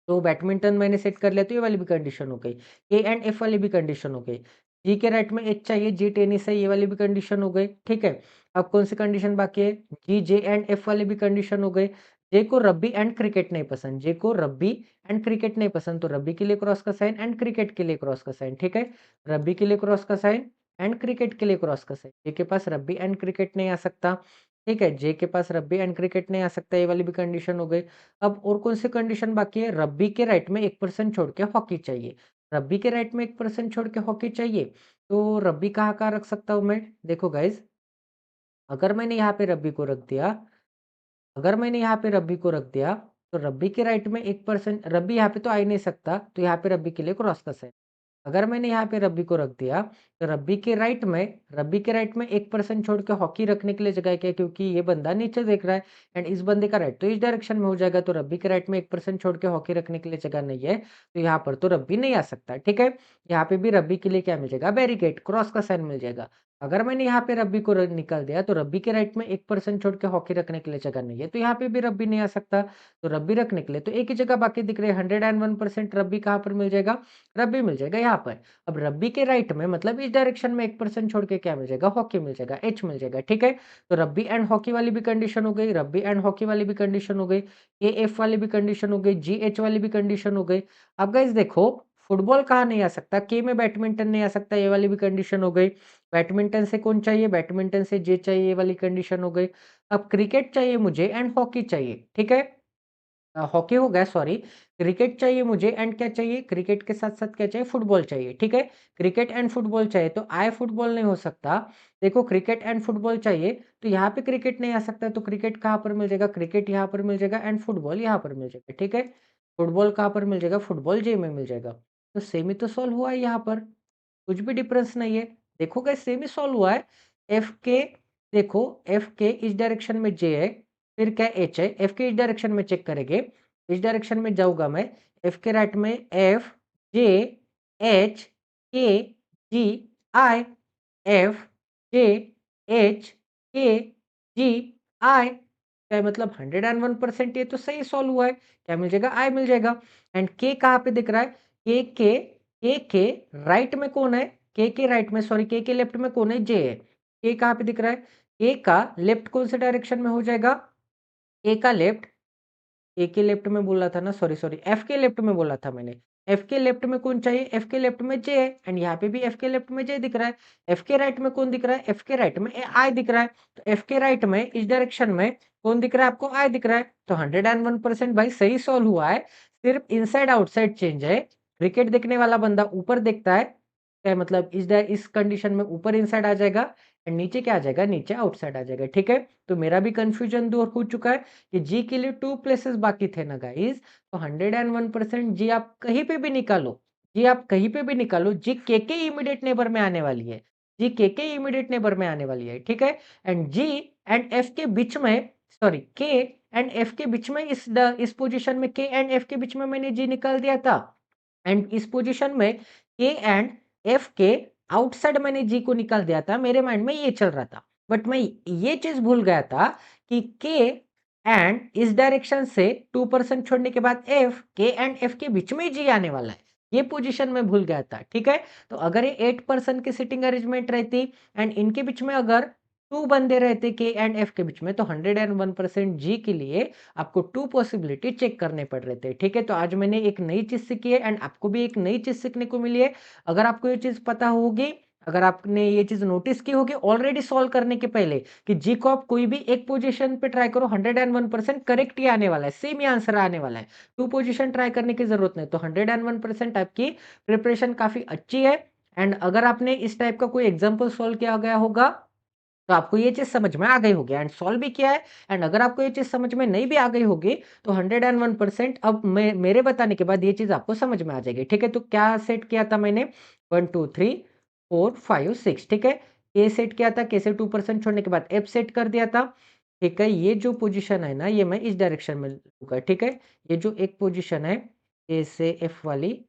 तो बैडमिंटन मैंने सेट कर लिया, तो ये वाली भी कंडीशन हो गई। ए एंड एफ वाली भी कंडीशन हो गई। जी के राइट में एच चाहिए, जी टेनिस है, ये वाली भी कंडीशन हो गई, ठीक है। अब कौन सी कंडीशन बाकी है? जी जे एंड एफ वाली भी कंडीशन हो गई। जे को रग्बी एंड क्रिकेट नहीं पसंद, जे को रग्बी एंड क्रिकेट नहीं पसंद, तो रग्बी के लिए क्रॉस का साइन एंड क्रिकेट के लिए क्रॉस का साइन, ठीक है। रग्बी के लिए क्रॉस का साइन एंड क्रिकेट के लिए क्रॉस का साइन। जे के पास रग्बी एंड क्रिकेट नहीं आ सकता, ठीक है। जे के पास रग्बी एंड क्रिकेट नहीं आ सकता, ये वाली भी कंडीशन हो गई। अब और कौन सी कंडीशन बाकी है? रब्बी के राइट में 1% छोड़ के हॉकी चाहिए। रब्बी के राइट में 1% छोड़ के हॉकी चाहिए, तो रब्बी कहाँ-कहाँ रख सकता हूँ मैं? देखो गाइज़, अगर मैंने यहाँ पे रब्बी को रख दिया, अगर मैंने यहाँ पे रब्बी को रख दिया, तो रब्बी के राइट में 1% रब्बी यहाँ पे तो आ ही नहीं सकता, तो यहाँ पे रब्बी के लिए क्रॉस का साइन। अगर मैंने यहाँ पे रब्बी को रख दिया, तो रब्बी के राइट में 1% छोड़ के हॉकी रखने के लिए जगह क्या है? क्योंकि ये बंदा नीचे देख रहा है एंड इस बंदे का राइट तो इस डायरेक्शन में हो जाएगा, तो रब्बी के राइट में 1% छोड़ के हॉकी रखने के लिए जगह नहीं है, तो यहाँ पर तो रब्बी नहीं आ सकता, ठीक है। यहाँ पे भी रब्बी के लिए क्या मिल जाएगा? बैरिकेड, क्रॉस का साइन मिल जाएगा। अगर मैंने यहाँ पे रब्बी को निकाल दिया, तो रब्बी के राइट में 1% छोड़ के हॉकी रखने के लिए जगह नहीं है, तो यहाँ पे भी रब्बी नहीं आ सकता। तो रब्बी रखने के लिए तो एक ही जगह बाकी दिख रही है, 101% रब्बी कहाँ पर मिल जाएगा? रब्बी मिल जाएगा यहाँ पर। अब रब्बी के राइट में मतलब इस डायरेक्शन में 1% छोड़ के क्या मिल जाएगा? हॉकी मिल जाएगा, एच मिल जाएगा, ठीक है। तो रब्बी एंड हॉकी वाली भी कंडीशन हो गई, रब्बी एंड हॉकी वाली भी कंडीशन हो गई, ए एफ वाली भी कंडीशन हो गई, जी एच वाली भी कंडीशन हो गई। अब गाइस देखो, फुटबॉल कहाँ नहीं आ सकता? के में बैडमिंटन नहीं आ सकता, ये वाली भी कंडीशन हो गई। बैडमिंटन से कौन चाहिए? बैडमिंटन से जे चाहिए, ये वाली कंडीशन हो गई। अब क्रिकेट चाहिए मुझे एंड हॉकी चाहिए, ठीक है। हॉकी हो गया, सॉरी। क्रिकेट चाहिए मुझे एंड क्या चाहिए? क्रिकेट के साथ-साथ क्या चाहिए? फुटबॉल चाहिए, ठीक है। क्रिकेट एंड फुटबॉल चाहिए, तो आई फुटबॉल नहीं हो सकता। देखो क्रिकेट एंड फुटबॉल चाहिए, तो यहाँ पे क्रिकेट नहीं आ सकता, तो क्रिकेट कहाँ पर मिल जाएगा? क्रिकेट यहाँ पर मिल जाएगा एंड फुटबॉल यहाँ पर मिल जाएगा, ठीक है। फुटबॉल कहाँ पर मिल जाएगा? फुटबॉल जे में मिल जाएगा। तो सेम ही तो सॉल्व हुआ है यहाँ पर, कुछ भी डिफरेंस नहीं है। देखो गाइस, सेम ही सॉल्व हुआ है। एफ के, देखो एफ के इस डायरेक्शन में जे है, फिर क्या एच है, एफ के इस डायरेक्शन में चेक करेंगे, इस डायरेक्शन में जाऊँगा मैं, एफ के राइट में एफ, जे, एच, के, जी, आई, एफ, जे, एच, के, जी, आई। क्या मतलब 101% ये तो सही सॉल्व हुआ है। क्या मिल जाएगा? आई मिल जाएगा। एंड के कहाँ पे दिख रहा है? के राइट में कौन है? के राइट में, सॉरी, के लेफ्ट में कौन है? जे है। के कहाँ पे दिख रहा है? के का लेफ्ट कौन से डायरेक्शन में हो जाएगा? के का लेफ्ट, ए के लेफ्ट में बोला था ना, सॉरी सॉरी, एफ के लेफ्ट में बोला था मैंने। एफ के लेफ्ट में कौन चाहिए? एफ के लेफ्ट में जे है एंड यहाँ पे भी एफ के लेफ्ट में जे दिख रहा है। एफ के राइट में कौन दिख रहा है? एफ के राइट में आई दिख रहा है। तो एफ के राइट में इस डायरेक्शन में कौन दिख रहा है आपको? आई दिख रहा है। तो 101% भाई सही सॉल्व हुआ है। सिर्फ इनसाइड आउटसाइड चेंज है। क्रिकेट देखने वाला बंदा ऊपर देखता है, क्या मतलब इस कंडीशन में ऊपर इनसाइड आ जाएगा एंड नीचे क्या आ जाएगा? नीचे आउटसाइड आ जाएगा, ठीक है। तो मेरा भी कंफ्यूजन दूर हो चुका है कि जी के लिए 2 प्लेसेस बाकी थे ना गाइस, तो 101% जी आप कहीं पे भी निकालो, जी आप कहीं पे भी निकालो, जी के इमीडिएट नेबर में आने वाली है, जी के इमीडिएट नेबर में आने वाली है, ठीक है। एंड जी एंड एफ के बीच में, सॉरी, के एंड एफ के बीच में, इस पोजीशन में के एंड एफ के बीच में मैंने जी निकाल दिया था एंड इस पोजीशन में के एंड एफ के आउटसाइड मैंने जी को निकाल दिया था। मेरे माइंड में ये चल रहा था, बट मैं ये चीज भूल गया था कि के एंड इस डायरेक्शन से 2% छोड़ने के बाद एफ, के एंड एफ के बीच में जी आने वाला है, ये पोजीशन में भूल गया था, ठीक है। तो अगर ये 8% की सिटिंग अरेंजमेंट रहती एंड इनके बीच में अगर 2 बंदे रहते के एंड एफ के बीच में, तो 101% जी के लिए आपको 2 पॉसिबिलिटी चेक करने पड़ रहे थे, ठीक है? तो आज मैंने एक नई चीज़ सीखी है एंड आपको भी एक नई चीज़ सीखने को मिली है। अगर आपको ये चीज़ पता होगी, अगर आपने ये चीज़ नोटिस की होगी ऑलरेडी सॉल्व करने के पहले कि जी को आप कोई भी एक पोज़ीशन पे ट्राई करो, 101% करेक्ट ही आने वाला है, सेम ही आंसर आने वाला है। 2 पोज़ीशन ट्राई करने की ज़रूरत नहीं। तो 101% आपकी प्रिपरेशन काफ़ी अच्छी है एंड अगर आपने इस टाइप का कोई एग्ज़ाम्पल सॉल्व किया गया होगा, तो आपको ये चीज़ समझ में आ गई होगी एंड सॉल्व भी किया है एंड अगर आपको ये चीज़ समझ में नहीं भी आ गई होगी, तो 101% अब मैं मेरे बताने के बाद ये चीज़ आपको समझ में आ जाएगी, ठीक है? तो क्या सेट किया था मैंने 1, 2, 3, 4, 5, 6, ठीक है? ए सेट किया था, के से 2% छोड़ने के बाद एफ सेट कर दिया था, ठीक है? ये जो पोज़ीशन है ना, ये मैं इस डायरेक्शन में लूँगा, ठीक है? ये जो एक पोज़ीशन है, ए से एफ वाली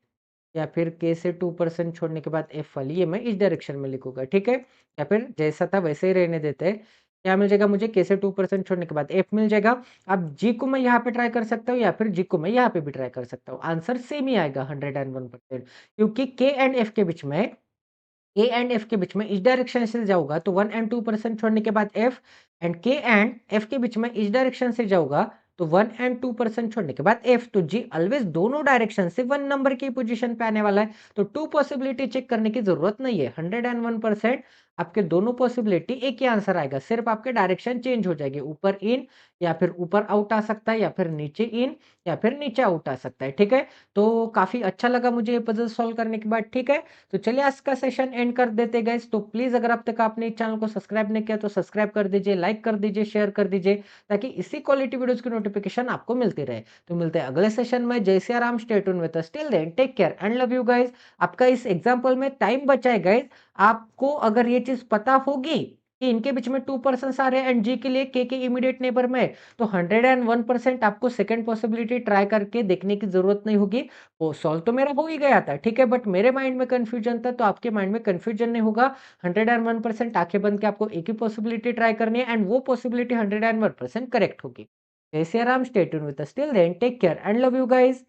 या फिर के से 2% छोड़ने के बाद एफ वाली, ये मैं इस डायरेक्शन में लिखूँगा, ठीक है? या फिर जैसा था वैसे ही रहने देते हैं। क्या मिल जाएगा मुझे? के से 2% छोड़ने के बाद एफ मिल जाएगा। अब जी को मैं यहाँ पे ट्राई कर सकता हूँ या फिर जी को मैं यहाँ पे भी ट्राई कर सकता हूँ। आंसर सेम ही आएगा 101% क्योंकि के एंड एफ के बीच में ए एंड एफ के बीच में इस डायरेक्शन से जाऊँगा तो 1 एंड 2% छोड़ने के बाद एफ एंड के एंड एफ के बीच में इस डायरेक्शन से जाऊँगा तो 1 एंड 2% छोड़ने के बाद एफ, तो जी ऑलवेज दोनों डायरेक्शन से 1 नंबर की पोजीशन पे आने वाला है। तो 2 पॉसिबिलिटी चेक करने की ज़रूरत नहीं है। 101% आपके दोनों पॉसिबिलिटी एक ही आंसर आएगा। सिर्फ आपके डायरेक्शन चेंज हो जाएगी। ऊपर इन या फिर ऊपर आउट आ सकता है या फिर नीचे इन या फिर नीचे आउट आ सकता है। ठीक है? तो काफ़ी अच्छा लगा मुझे ये पज़ल सॉल्व करने के बाद। ठीक है? तो चलिए आज का सेशन एंड कर देते हैं गाइस। तो प्लीज़ अगर अब तक आपने इस चैनल को सब्सक्राइब नहीं किया तो सब्सक्राइब कर दीजिए, लाइक कर दीजिए, शेयर कर दीजिए ताकि इसी क्वालिटी वीडियोज़ की नोटिफिकेशन आपको मिलती रहे। तो मिलते हैं अगले सेशन में। Jai Siya Ram, stay tuned with us, till then take care and love you guys. आपका इस एग्जांपल में टाइम बचा है गाइस। आपको अगर ये चीज़ पता होगी कि इनके बीच में 2 पर्सन्स आ रहे हैं एंड जी के लिए के इमीडिएट नेबर में, तो 101% आपको सेकंड पॉसिबिलिटी ट्राई करके देखने की ज़रूरत नहीं होगी। वो सॉल्व तो मेरा हो ही गया था, ठीक है? बट मेरे माइंड में कन्फ्यूजन था, तो आपके माइंड में कन्फ्यूजन नहीं होगा। 101% आँखें बंद के आपको एक ही पॉसिबिलिटी ट्राई करनी है एंड वो पॉसिबिलिटी 101% करेक्ट होगी। Jai Siya Ram, stay tuned with us, till then take care and love you guys.